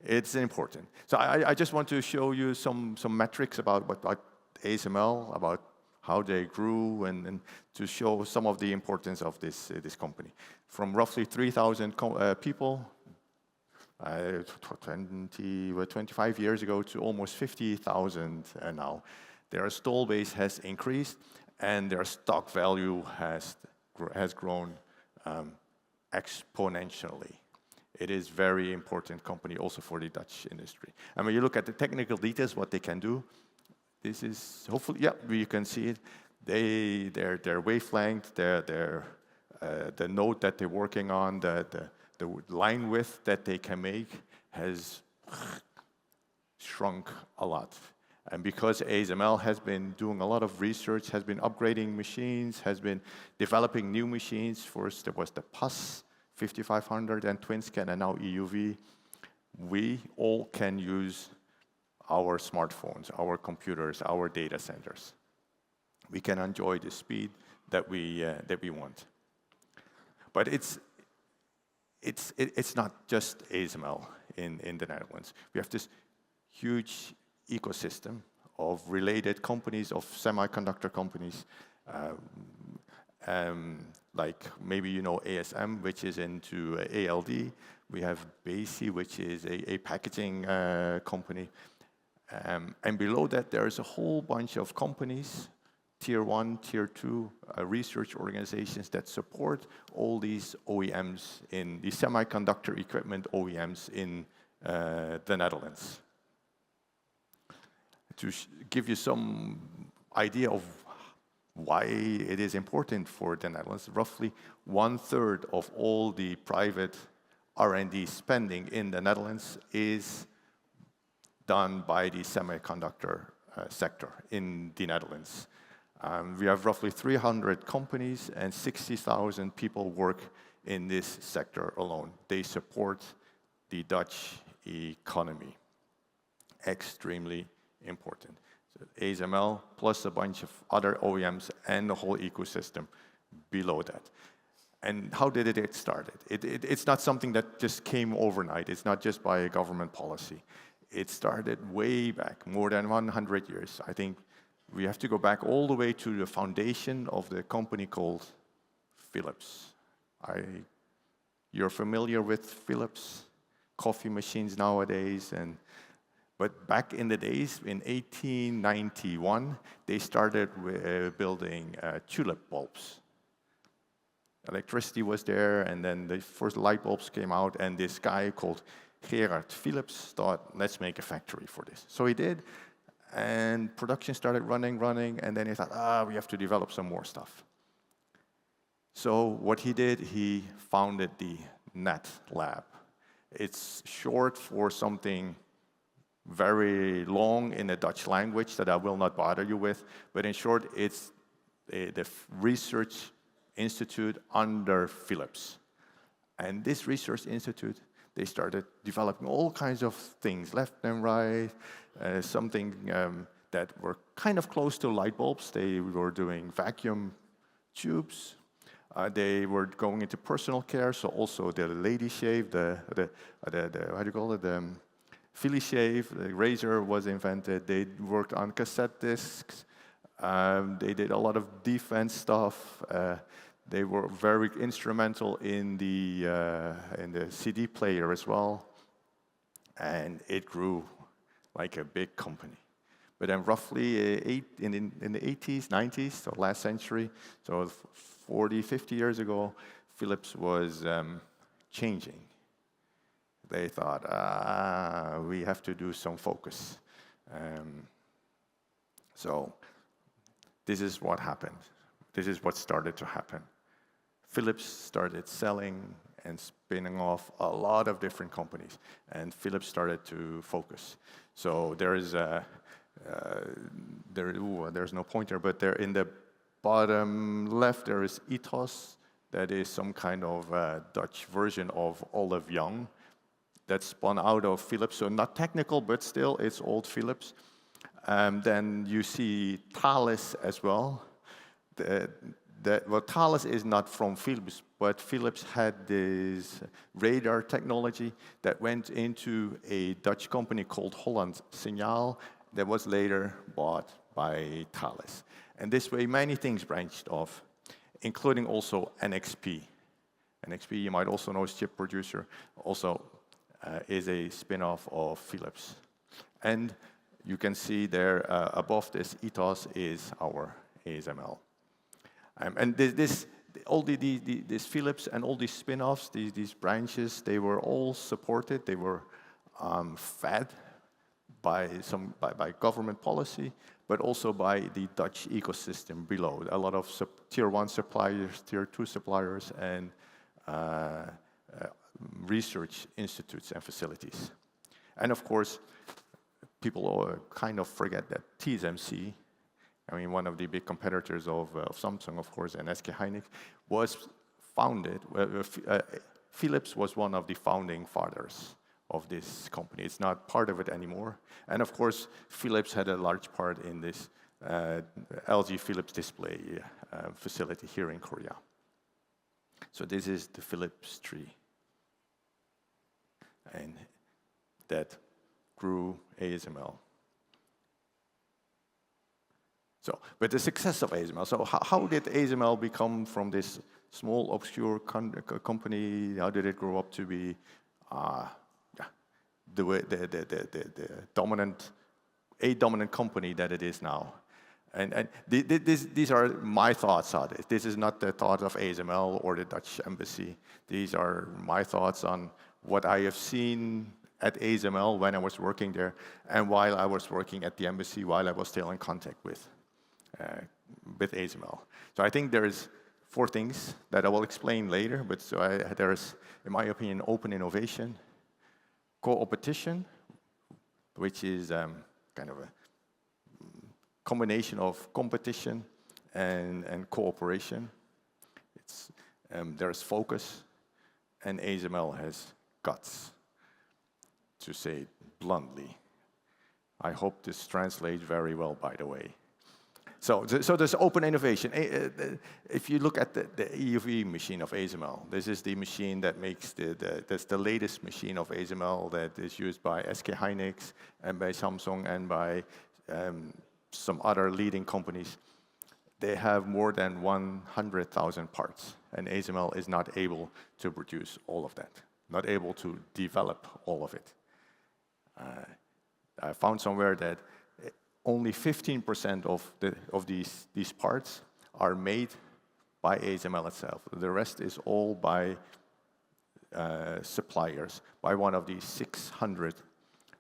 It's important. So I just want to show you some metrics about what ASML, about how they grew, and to show some of the importance of this company. From roughly 3,000 people 25 years ago to almost 50,000 now. Their install base has increased, and their stock value has grown exponentially. It is very important company also for the Dutch industry. And when you look at the technical details, what they can do, this is hopefully, yeah, you can see it. Their wavelength, the node that they're working on, the line width that they can make has shrunk a lot. And because ASML has been doing a lot of research, has been upgrading machines, has been developing new machines. First, there was the PUS 5500 and TWINSCAN, and now EUV. We all can use our smartphones, our computers, our data centers. We can enjoy the speed that we want. But it's not just ASML in the Netherlands. We have this huge ecosystem of related companies, of semiconductor companies, like maybe you know ASM, which is into ALD. We have Besi, which is a packaging company. And below that, there's a whole bunch of companies, Tier 1, Tier 2 research organizations that support all these OEMs in the semiconductor equipment OEMs in the Netherlands. To give you some idea of why it is important for the Netherlands, roughly 1/3 of all the private R&D spending in the Netherlands is done by the semiconductor sector in the Netherlands. We have roughly 300 companies and 60,000 people work in this sector alone. They support the Dutch economy. Extremely important. So ASML plus a bunch of other OEMs and the whole ecosystem below that. And how did it get started? It's not something that just came overnight. It's not just by a government policy. It started way back, more than 100 years. I think we have to go back all the way to the foundation of the company called Philips. You're familiar with Philips? Coffee machines nowadays. But back in the days, in 1891, they started building tulip bulbs. Electricity was there, and then the first light bulbs came out, and this guy called Gerard Philips thought, let's make a factory for this. So he did, and production started running, and then he thought, we have to develop some more stuff. So what he did, he founded the NET Lab. It's short for something very long in the Dutch language that I will not bother you with, but in short, it's the research institute under Philips. And this research institute, they started developing all kinds of things, left and right, something that were kind of close to light bulbs. They were doing vacuum tubes. They were going into personal care, so also the lady shave, the how do you call it, the Philly shave, the razor was invented. They worked on cassette discs. They did a lot of defense stuff. They were very instrumental in the CD player as well, and it grew like a big company. But then roughly in the 80s, 90s, so last century, so 40, 50 years ago, Philips was changing. They thought, we have to do some focus. So this is what happened. This is what started to happen. Philips started selling and spinning off a lot of different companies, and Philips started to focus. So there's no pointer, but there in the bottom left there is Ethos. That is some kind of Dutch version of Olive Young that spun out of Philips. So not technical, but still it's old Philips. Then you see Thales as well. Well, Thales is not from Philips, but Philips had this radar technology that went into a Dutch company called Holland Signaal that was later bought by Thales. And this way, many things branched off, including also NXP. NXP, you might also know, is chip producer, also is a spin-off of Philips. And you can see there above this Ethos is our ASML. And this Philips and all these spin-offs, these branches, they were all supported. They were fed by government policy, but also by the Dutch ecosystem below. A lot of tier 1 suppliers, tier 2 suppliers, and research institutes and facilities. And of course, people kind of forget that TSMC, I mean, one of the big competitors of Samsung, of course, and SK Hynix, was founded. Philips was one of the founding fathers of this company. It's not part of it anymore. And of course, Philips had a large part in this LG Philips display facility here in Korea. So this is the Philips tree. And that grew ASML. So, but the success of ASML, so how did ASML become from this small, obscure company, how did it grow up to be the dominant company that it is now? And these are my thoughts on it. This is not the thoughts of ASML or the Dutch embassy. These are my thoughts on what I have seen at ASML when I was working there, and while I was working at the embassy, while I was still in contact with with ASML. So I think there's 4 things that I will explain later, but there's, in my opinion, open innovation, co-opetition, which is kind of a combination of competition and cooperation. There's focus, and ASML has guts, to say it bluntly. I hope this translates very well, by the way. So there's open innovation. If you look at the EUV machine of ASML, this is the machine that makes that's the latest machine of ASML that is used by SK Hynix and by Samsung and by some other leading companies. They have more than 100,000 parts, and ASML is not able to produce all of that, not able to develop all of it. I found somewhere that only 15% of these parts are made by ASML itself. The rest is all by suppliers, by one of these 600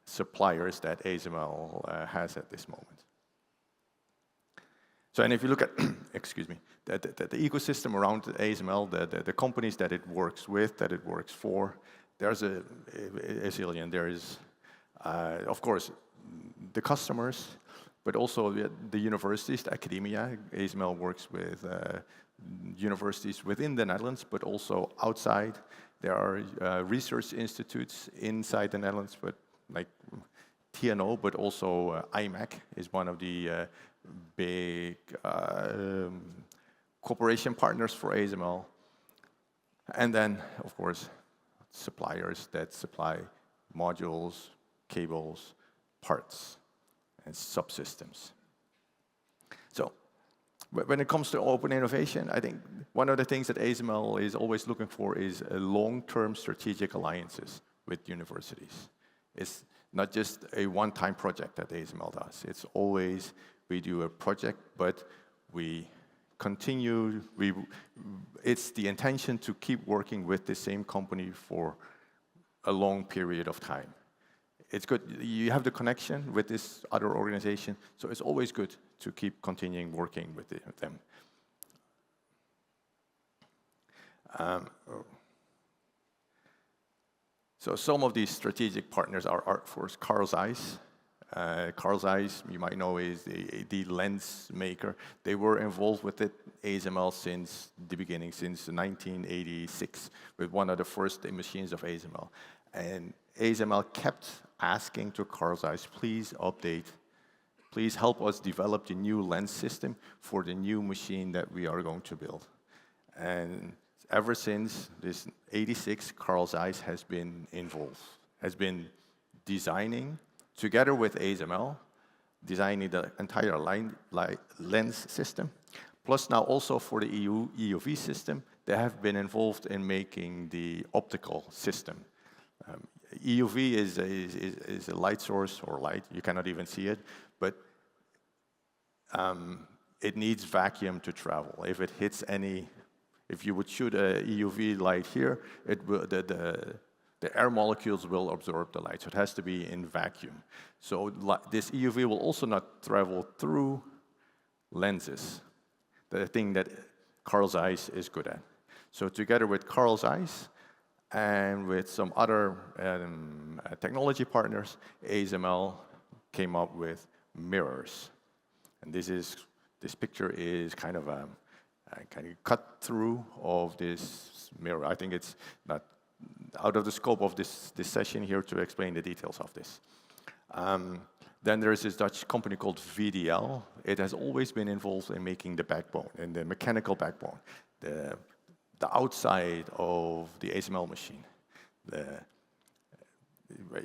suppliers that ASML has at this moment. So, and if you look at, excuse me, the ecosystem around ASML, the companies that it works with, that it works for, there's a zillion. There is, of course, the customers, but also the universities, the academia. ASML works with universities within the Netherlands, but also outside. There are research institutes inside the Netherlands, but like TNO, but also IMEC is one of the big cooperation partners for ASML. And then, of course, suppliers that supply modules, cables, parts, and subsystems. So, when it comes to open innovation, I think one of the things that ASML is always looking for is long-term strategic alliances with universities. It's not just a one-time project that ASML does. It's always, we do a project, but we continue, it's the intention to keep working with the same company for a long period of time. It's good, you have the connection with this other organization, so it's always good to keep continuing working with them. So some of these strategic partners are for Carl Zeiss. Carl Zeiss, you might know, is the lens maker. They were involved with it, ASML, since the beginning, since 1986, with one of the first machines of ASML. And ASML kept asking to Carl Zeiss, please update, please help us develop the new lens system for the new machine that we are going to build. And ever since this 86, Carl Zeiss has been involved, has been designing, together with ASML, designing the entire lens system. Plus now also for the EUV system, they have been involved in making the optical system. EUV is a light source, or light, you cannot even see it, but it needs vacuum to travel. If it hits any, if you would shoot a EUV light here, it will, the air molecules will absorb the light, so it has to be in vacuum. So this EUV will also not travel through lenses, the thing that Carl Zeiss is good at. So together with Carl Zeiss and with some other technology partners, ASML came up with mirrors. And this picture is kind of a cut through of this mirror. I think it's not out of the scope of this session here to explain the details of this. Then there is this Dutch company called VDL. It has always been involved in making the backbone, in the mechanical backbone, the outside of the ASML machine.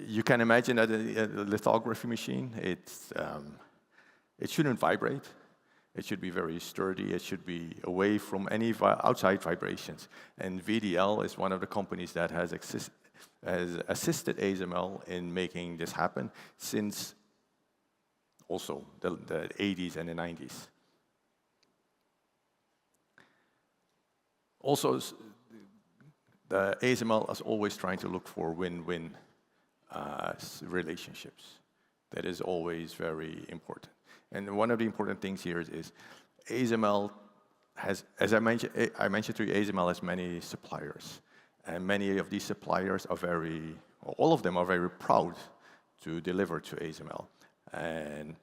You can imagine that a lithography machine, it shouldn't vibrate. It should be very sturdy. It should be away from any outside vibrations. And VDL is one of the companies that has assisted ASML in making this happen since also the 80s and the 90s. Also, the ASML is always trying to look for win-win relationships. That is always very important. And one of the important things here is ASML has, as I mentioned to you, ASML has many suppliers. And many of these suppliers are all of them are very proud to deliver to ASML. And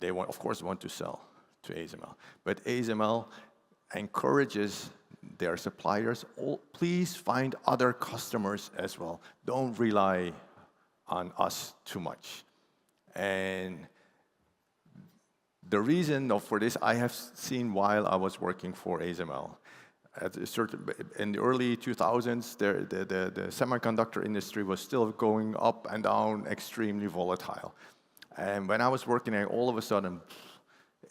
they, of course, want to sell to ASML. But ASML encourages their suppliers, please find other customers as well. Don't rely on us too much. And the reason for this, I have seen while I was working for ASML. In the early 2000s, the semiconductor industry was still going up and down, extremely volatile. And when I was working there, all of a sudden,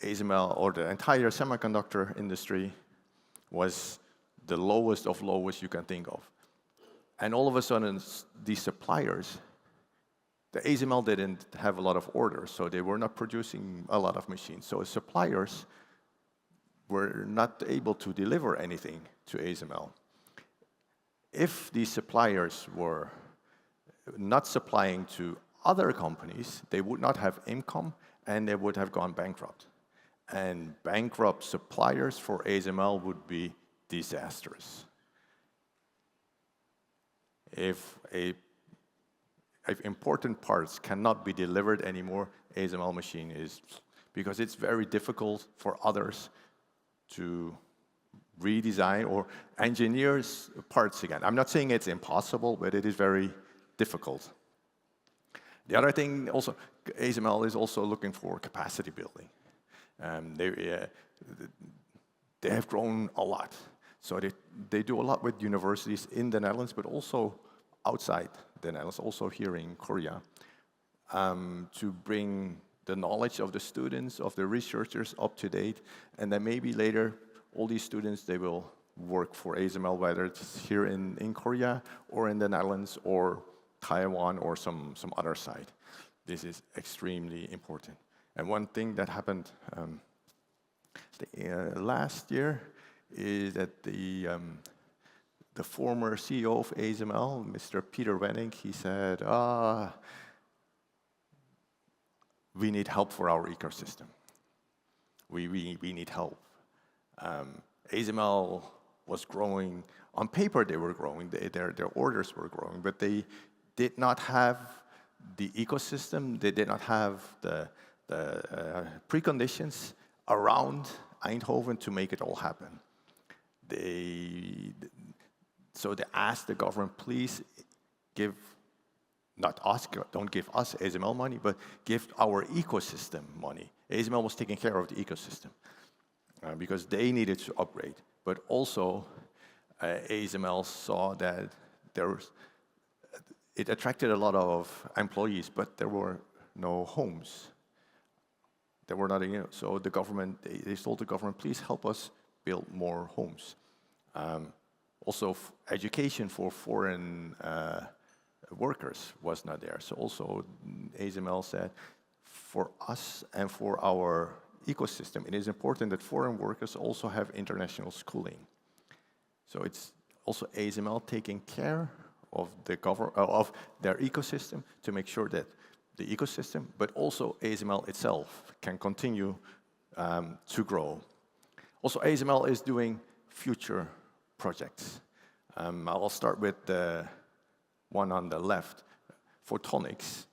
ASML, or the entire semiconductor industry, was the lowest of lowest you can think of. And all of a sudden, these suppliers, the ASML didn't have a lot of orders, so they were not producing a lot of machines. So suppliers were not able to deliver anything to ASML. If these suppliers were not supplying to other companies, they would not have income and they would have gone bankrupt. And bankrupt suppliers for ASML would be disastrous. If important parts cannot be delivered anymore, ASML machine is, because it's very difficult for others to redesign or engineer parts again. I'm not saying it's impossible, but it is very difficult. The other thing also, ASML is also looking for capacity building. They have grown a lot. So they do a lot with universities in the Netherlands, but also outside the Netherlands, also here in Korea, to bring the knowledge of the students, of the researchers up to date, and then maybe later, all these students, they will work for ASML, whether it's here in Korea, or in the Netherlands, or Taiwan, or some other site. This is extremely important. And one thing that happened last year is that the former CEO of ASML, Mr. Peter Wenning, he said, we need help for our ecosystem. We need help. ASML was growing. On paper, they were growing. Their orders were growing, but they did not have the ecosystem. They did not have the preconditions around Eindhoven to make it all happen. So they asked the government, please give, not us, don't give us ASML money, but give our ecosystem money. ASML was taking care of the ecosystem because they needed to upgrade. But also, ASML saw that it attracted a lot of employees, but there were no homes. There were not, so the government, they told the government, please help us build more homes. Also, education for foreign workers was not there. So also, ASML said, for us and for our ecosystem, it is important that foreign workers also have international schooling. So it's also ASML taking care of of their ecosystem to make sure that the ecosystem, but also ASML itself can continue to grow. Also, ASML is doing future projects. I'll start with the one on the left, photonics.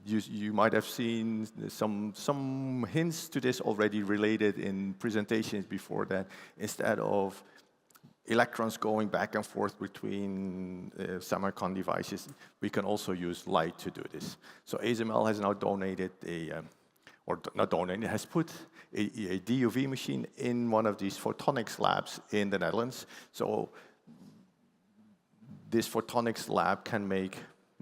You might have seen some hints to this already related in presentations before that. Instead of electrons going back and forth between semicon devices, we can also use light to do this. So ASML has now donated has put a DUV machine in one of these photonics labs in the Netherlands. So this photonics lab can make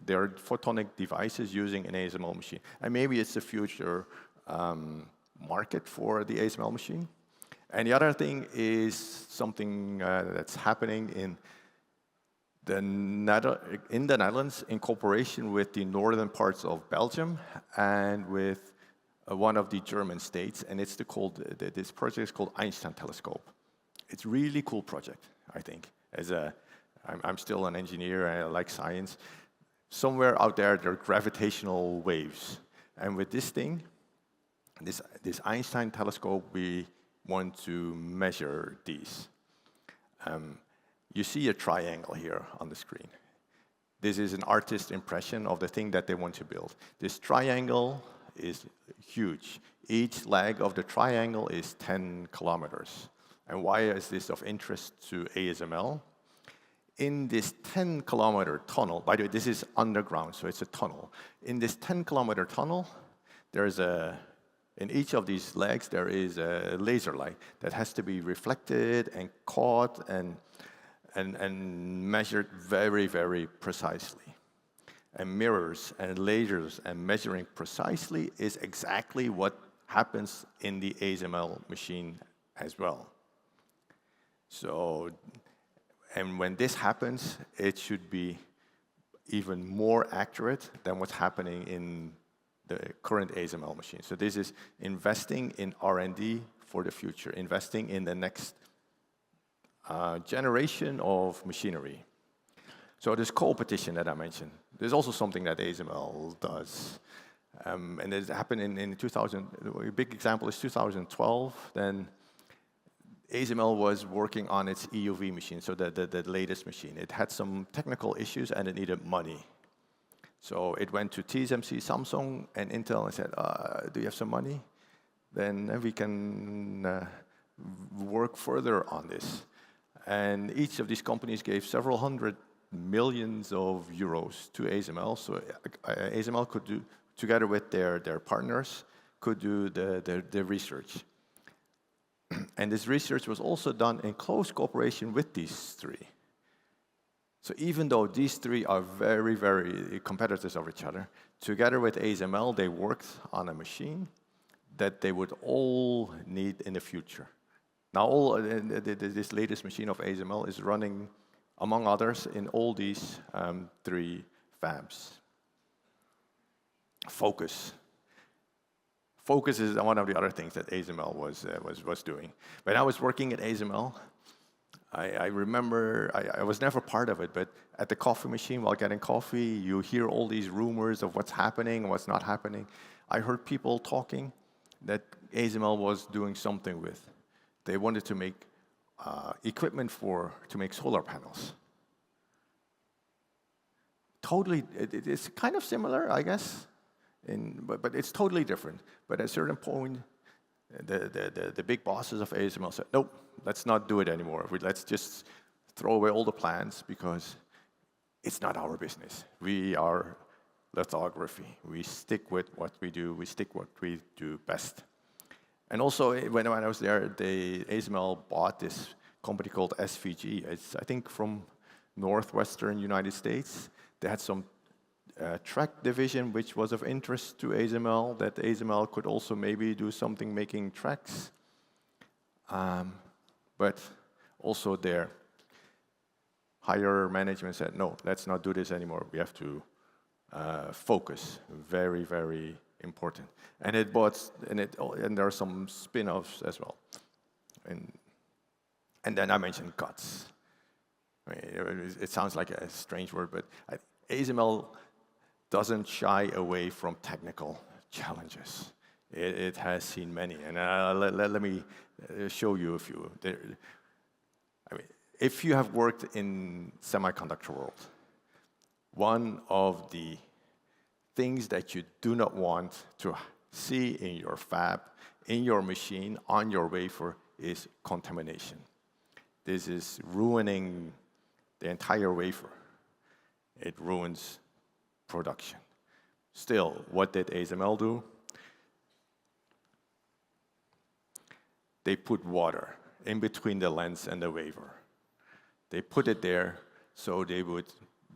their photonic devices using an ASML machine. And maybe it's the future market for the ASML machine. And the other thing is something that's happening in the Netherlands in cooperation with the northern parts of Belgium and with one of the German states, and this project is called Einstein Telescope. It's a really cool project, I think. I'm still an engineer, I like science. somewhere out there are gravitational waves. And with this thing, this Einstein telescope, we want to measure these. You see a triangle here on the screen. This is an artist's impression of the thing that they want to build. This triangle is huge. Each leg of the triangle is 10 kilometers. And why is this of interest to ASML? In this 10-kilometer tunnel, by the way, this is underground, so it's a tunnel. In this 10-kilometer tunnel, in each of these legs, there is a laser light that has to be reflected and caught and measured very, very precisely. And mirrors and lasers and measuring precisely is exactly what happens in the ASML machine as well. So, and when this happens, it should be even more accurate than what's happening in the current ASML machine. So this is investing in R&D for the future, investing in the next generation of machinery. So this competition that I mentioned, there's also something that ASML does. And it happened in 2000, a big example is 2012, then ASML was working on its EUV machine, so the latest machine. It had some technical issues and it needed money. So it went to TSMC, Samsung, and Intel and said, do you have some money? Then we can work further on this. And each of these companies gave several hundred millions of euros to ASML. So ASML could do, together with their partners, could do the research. And this research was also done in close cooperation with these three. So even though these three are very, very competitors of each other, together with ASML, they worked on a machine that they would all need in the future. Now, this latest machine of ASML is running, among others, in all these three fabs. Focus. Focus is one of the other things that ASML was doing. When I was working at ASML, I remember, I was never part of it, but at the coffee machine while getting coffee, you hear all these rumors of what's happening and what's not happening. I heard people talking that ASML was doing something with. They wanted to make equipment to make solar panels. Totally, it's kind of similar, I guess, but it's totally different. But at a certain point, the big bosses of ASML said, nope, let's not do it anymore. Let's just throw away all the plans because it's not our business. We are lithography. We stick with what we do. We stick what we do best. And also, when I was there, ASML bought this company called SVG. It's, I think, from northwestern United States. They had some track division, which was of interest to ASML, that ASML could also maybe do something making tracks. But also their higher management said, no, let's not do this anymore. We have to focus. Very, very important. And and there are some spin-offs as well. And then I mentioned guts. I mean, it sounds like a strange word, but ASML doesn't shy away from technical challenges. It has seen many, and let me show you a few. I mean, if you have worked in semiconductor world, one of the things that you do not want to see in your fab, in your machine, on your wafer, is contamination. This is ruining the entire wafer. It ruins production. Still, what did ASML do? They put water in between the lens and the wafer. They put it there so they would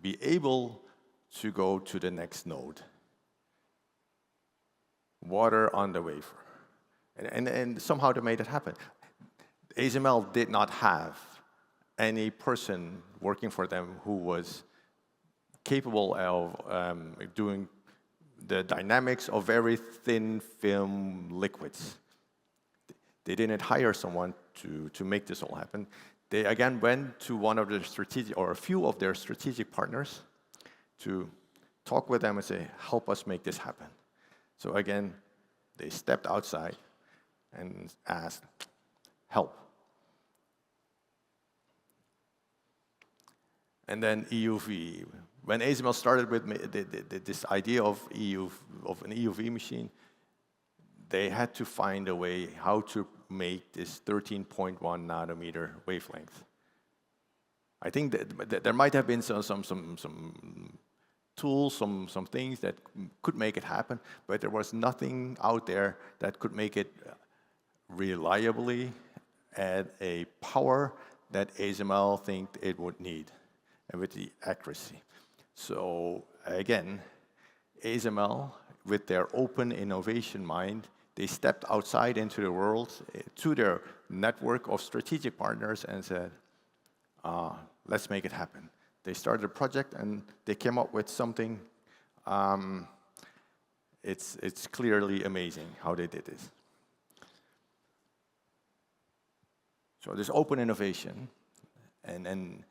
be able to go to the next node. Water on the wafer. And somehow they made it happen. ASML did not have any person working for them who was capable of doing the dynamics of very thin film liquids. They didn't hire someone to make this all happen. They again went to one of their strategic, or a few of their strategic partners to talk with them and say, help us make this happen. So again, they stepped outside and asked, help. And then EUV. When ASML started with this idea of an EUV machine, they had to find a way how to make this 13.1 nanometer wavelength. I think that there might have been some tools, some things that could make it happen, but there was nothing out there that could make it reliably at a power that ASML think it would need, and with the accuracy. So again, ASML, with their open innovation mind, they stepped outside into the world, to their network of strategic partners, and said, let's make it happen. They started a project and they came up with something. It's clearly amazing how they did this. So this open innovation, and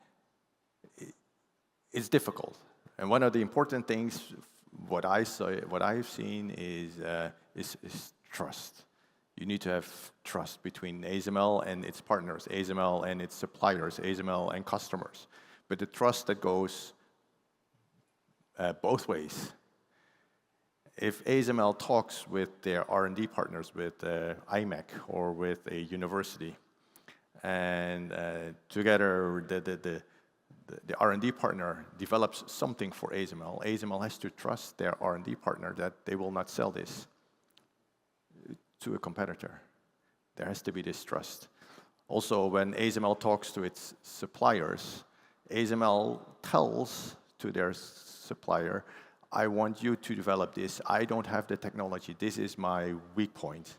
it's difficult. And one of the important things, what I've seen is trust. You need to have trust between ASML and its partners, ASML and its suppliers, ASML and customers. But the trust that goes both ways. If ASML talks with their R&D partners, with IMEC or with a university, and together the R&D partner develops something for ASML, ASML has to trust their R&D partner that they will not sell this to a competitor. There has to be this trust. Also, when ASML talks to its suppliers, ASML tells to their supplier, I want you to develop this. I don't have the technology. This is my weak point.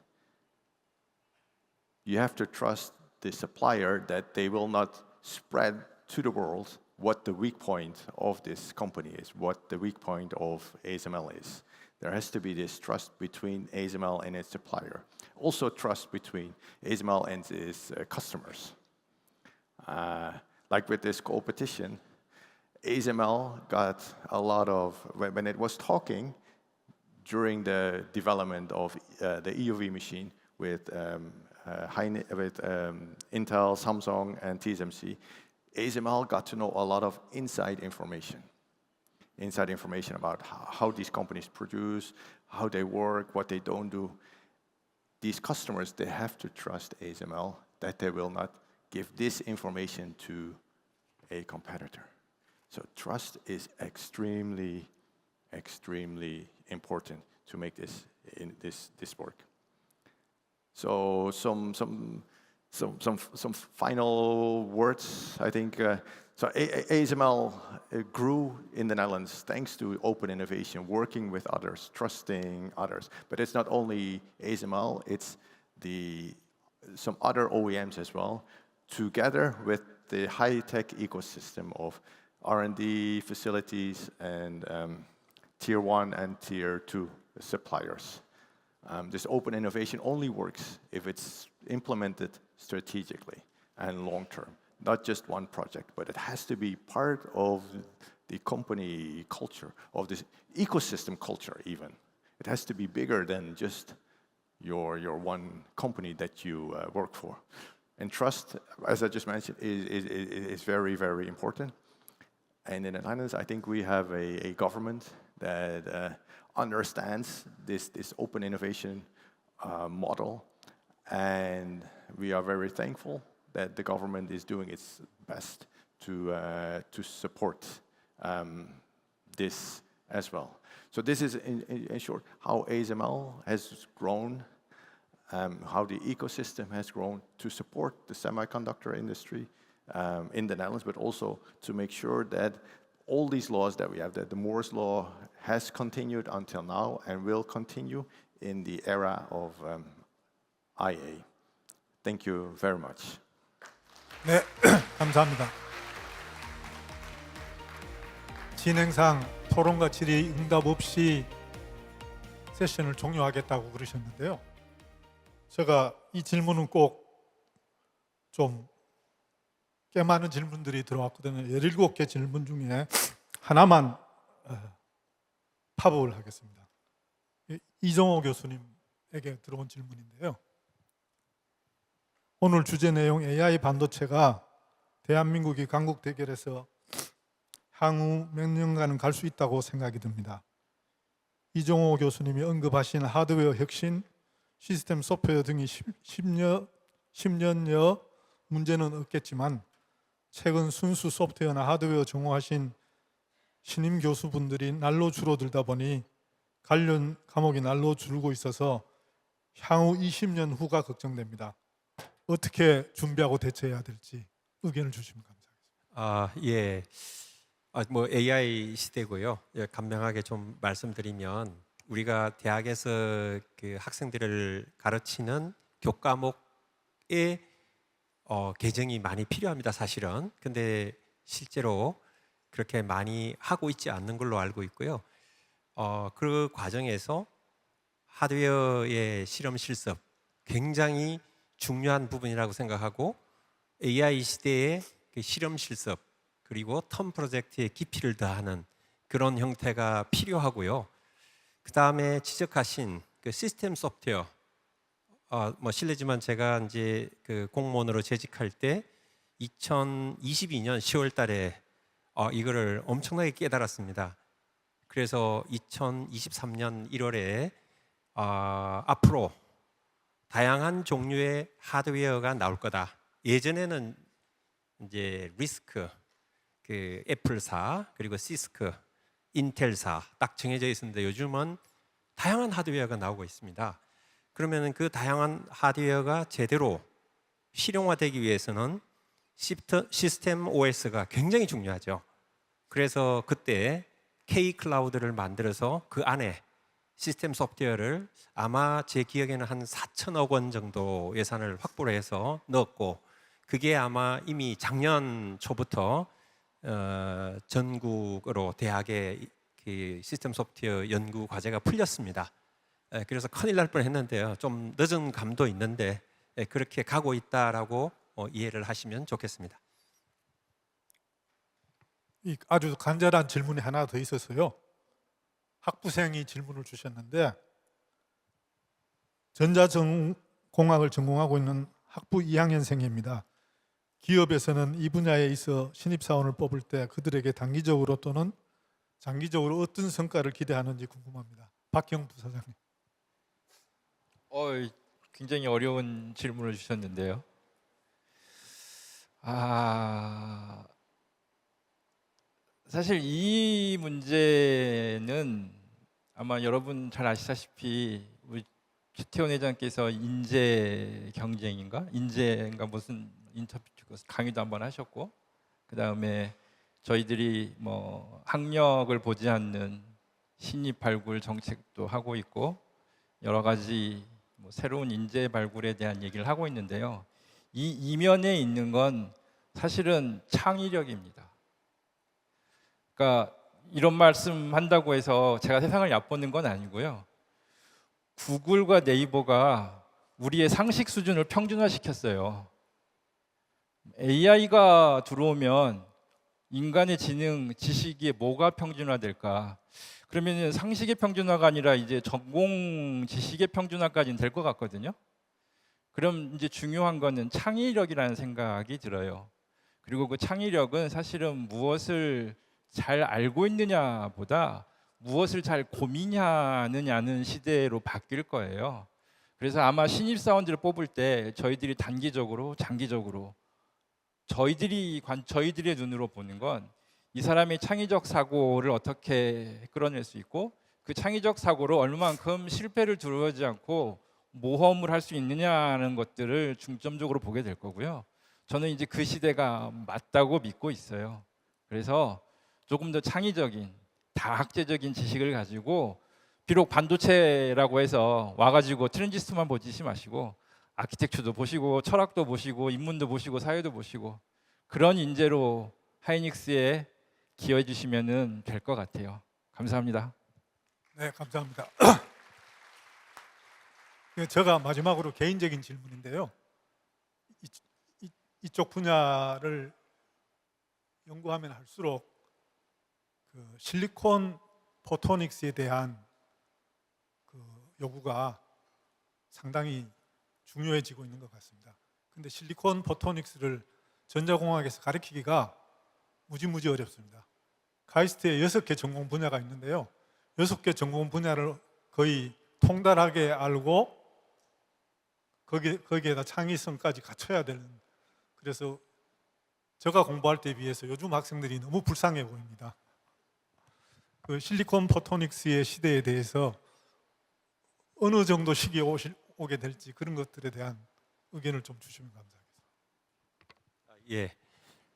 You have to trust the supplier that they will not spread to the world what the weak point of this company is, what the weak point of ASML is. There has to be this trust between ASML and its supplier. Also trust between ASML and its customers. Like with this competition, ASML got a lot of, when it was talking during the development of the EUV machine with Intel, Samsung, and TSMC, ASML got to know a lot of inside information about how these companies produce, how they work, what they don't do. These customers, they have to trust ASML that they will not give this information to a competitor. So trust is extremely, extremely important to make this work. So some final words, I think. So ASML grew in the Netherlands thanks to open innovation, working with others, trusting others. But it's not only ASML, it's some other OEMs as well, together with the high-tech ecosystem of R&D facilities and tier 1 and tier 2 suppliers. This open innovation only works if it's implemented strategically and long-term. Not just one project, but it has to be part of the company culture, of this ecosystem culture even. It has to be bigger than just your one company that you work for. And trust, as I just mentioned, is very, very important. And in the Netherlands, I think we have a government that understands this open innovation model. And we are very thankful that the government is doing its best to support this as well. So this is, in short, how ASML has grown, how the ecosystem has grown to support the semiconductor industry in the Netherlands, but also to make sure that all these laws that we have, that the Moore's Law has continued until now and will continue in the era of IA. Thank you very much. 네, 감사합니다. 진행상 토론과 질의 응답 없이 세션을 종료하겠다고 그러셨는데요. 제가 이 질문은 꼭 좀 꽤 많은 질문들이 들어왔거든요. 17개 질문 중에 하나만 팝업을 하겠습니다. 이정호 교수님에게 들어온 질문인데요. 오늘 주제 내용 AI 반도체가 대한민국이 강국 대결에서 향후 몇 년간은 갈 수 있다고 생각이 듭니다. 이정호 교수님이 언급하신 하드웨어 혁신, 시스템 소프트웨어 등이 10년여 문제는 없겠지만 최근 순수 소프트웨어나 하드웨어 전공하신 신임 교수분들이 날로 줄어들다 보니 관련 과목이 날로 줄고 있어서 향후 20년 후가 걱정됩니다. 어떻게 준비하고 대처해야 될지 의견을 주시면 감사하겠습니다. 예. 뭐 AI 시대고요. 예, 간명하게 좀 말씀드리면 우리가 대학에서 그 학생들을 가르치는 교과목의 개정이 많이 필요합니다, 사실은. 근데 실제로 그렇게 많이 하고 있지 않는 걸로 알고 있고요. 그 과정에서 하드웨어의 실험 실습 굉장히 중요한 부분이라고 생각하고 AI 시대의 그 실험 실습 그리고 텀 프로젝트의 깊이를 더하는 그런 형태가 필요하고요. 그 다음에 지적하신 그 시스템 소프트웨어, 뭐 실례지만 제가 이제 그 공무원으로 재직할 때 2022년 10월달에 이거를 엄청나게 깨달았습니다. 그래서 2023년 1월에 앞으로 다양한 종류의 하드웨어가 나올 거다. 예전에는 이제 리스크, 그 애플사 그리고 시스크, 인텔사 딱 정해져 있었는데 요즘은 다양한 하드웨어가 나오고 있습니다. 그러면 그 다양한 하드웨어가 제대로 실용화되기 위해서는 시스템 OS가 굉장히 중요하죠. 그래서 그때 K 클라우드를 만들어서 그 안에 시스템 소프트웨어를 아마 제 기억에는 한 4천억 원 정도 예산을 확보를 해서 넣었고 그게 아마 이미 작년 초부터 전국으로 대학에 그 시스템 소프트웨어 연구 과제가 풀렸습니다. 그래서 큰일 날 뻔했는데요. 좀 늦은 감도 있는데 그렇게 가고 있다라고 이해를 하시면 좋겠습니다. 아주 간절한 질문이 하나 더 있어서요. 학부생이 질문을 주셨는데 전자공학을 전공하고 있는 학부 2학년생입니다. 기업에서는 이 분야에 있어 신입사원을 뽑을 때 그들에게 단기적으로 또는 장기적으로 어떤 성과를 기대하는지 궁금합니다. 박형 부사장님. 굉장히 어려운 질문을 주셨는데요. 사실 이 문제는 아마 여러분 잘 아시다시피 우리 최태원 회장께서 인재 경쟁인가 무슨 인터뷰 강의도 한번 하셨고, 그 다음에 저희들이 뭐 학력을 보지 않는 신입 발굴 정책도 하고 있고 여러 가지 뭐 새로운 인재 발굴에 대한 얘기를 하고 있는데요. 이 이면에 있는 건 사실은 창의력입니다. 그러니까 이런 말씀 한다고 해서 제가 세상을 얕보는 건 아니고요. 구글과 네이버가 우리의 상식 수준을 평준화시켰어요. AI가 들어오면 인간의 지능, 지식이 뭐가 평준화될까? 그러면 상식의 평준화가 아니라 이제 전공 지식의 평준화까지는 될 것 같거든요. 그럼 이제 중요한 거는 창의력이라는 생각이 들어요. 그리고 그 창의력은 사실은 무엇을 잘 알고 있느냐보다 무엇을 잘 고민하느냐는 시대로 바뀔 거예요. 그래서 아마 신입사원들을 뽑을 때 저희들이 단기적으로 장기적으로 저희들의 눈으로 보는 건 이 사람의 창의적 사고를 어떻게 끌어낼 수 있고 그 창의적 사고로 얼마만큼 실패를 두려워하지 않고 모험을 할 수 있느냐는 것들을 중점적으로 보게 될 거고요. 저는 이제 그 시대가 맞다고 믿고 있어요. 그래서 조금 더 창의적인 다학제적인 지식을 가지고 비록 반도체라고 해서 와가지고 트랜지스터만 보지 마시고 아키텍처도 보시고 철학도 보시고 인문도 보시고 사회도 보시고 그런 인재로 하이닉스에 기여해 주시면 될 것 같아요. 감사합니다. 네, 감사합니다. 제가 마지막으로 개인적인 질문인데요. 이쪽 분야를 연구하면 할수록 그 실리콘 포토닉스에 대한 그 요구가 상당히 중요해지고 있는 것 같습니다. 근데 실리콘 포토닉스를 전자공학에서 가르치기가 무지무지 어렵습니다. 카이스트에 6개 전공 분야가 있는데요. 6개 전공 분야를 거의 통달하게 알고 거기에다 창의성까지 갖춰야 되는, 그래서 제가 공부할 때에 비해서 요즘 학생들이 너무 불쌍해 보입니다. 그 실리콘 포토닉스의 시대에 대해서 어느 정도 시기에 오게 될지 그런 것들에 대한 의견을 좀 주시면 감사하겠습니다. 예,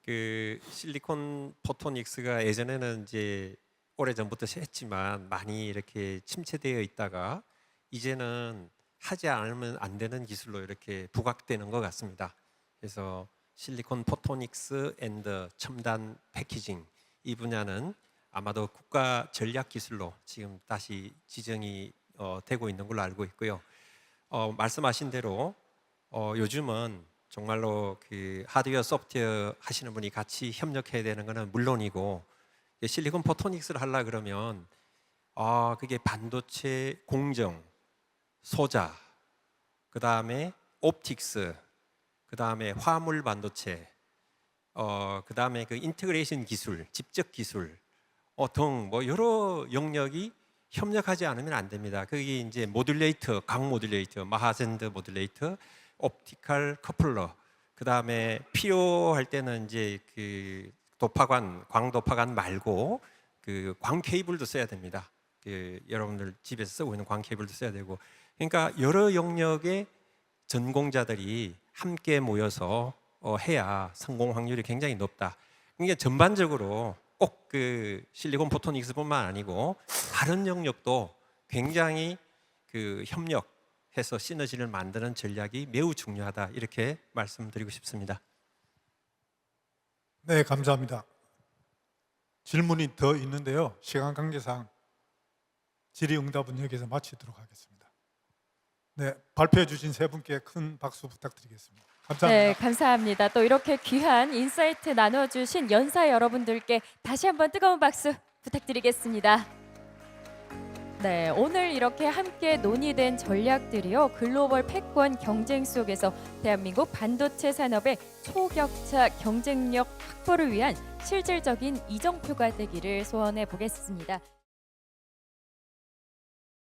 그 실리콘 포토닉스가 예전에는 이제 오래 전부터 했지만 많이 이렇게 침체되어 있다가 이제는 하지 않으면 안 되는 기술로 이렇게 부각되는 것 같습니다. 그래서 실리콘 포토닉스 앤드 첨단 패키징, 이 분야는 아마도 국가 전략 기술로 지금 다시 지정이 되고 있는 걸로 알고 있고요. 말씀하신 대로 요즘은 정말로 그 하드웨어 소프트웨어 하시는 분이 같이 협력해야 되는 것은 물론이고, 실리콘 포토닉스를 하려 그러면 그게 반도체 공정, 소자, 그 다음에 옵틱스, 그 다음에 화물 반도체, 그 다음에 그 인테그레이션 기술, 집적 기술 등 뭐 여러 영역이 협력하지 않으면 안 됩니다. 그게 이제 모듈레이터, 각 모듈레이터, 마하젠드 모듈레이터, 옵티컬 커플러, 그 다음에 필요할 때는 이제 그 도파관, 광도파관 말고 그 광 케이블도 써야 됩니다. 그 여러분들 집에서 쓰고 있는 광 케이블도 써야 되고, 그러니까 여러 영역의 전공자들이 함께 모여서 해야 성공 확률이 굉장히 높다. 그러니까 전반적으로 꼭 그 실리콘 포토닉스뿐만 아니고 다른 영역도 굉장히 그 협력해서 시너지를 만드는 전략이 매우 중요하다, 이렇게 말씀드리고 싶습니다. 네, 감사합니다. 질문이 더 있는데요. 시간 관계상 질의응답은 여기서 마치도록 하겠습니다. 네, 발표해 주신 세 분께 큰 박수 부탁드리겠습니다. 감사합니다. 네, 감사합니다. 또 이렇게 귀한 인사이트 나눠주신 연사 여러분들께 다시 한번 뜨거운 박수 부탁드리겠습니다. 네, 오늘 이렇게 함께 논의된 전략들이요, 글로벌 패권 경쟁 속에서 대한민국 반도체 산업의 초격차 경쟁력 확보를 위한 실질적인 이정표가 되기를 소원해 보겠습니다.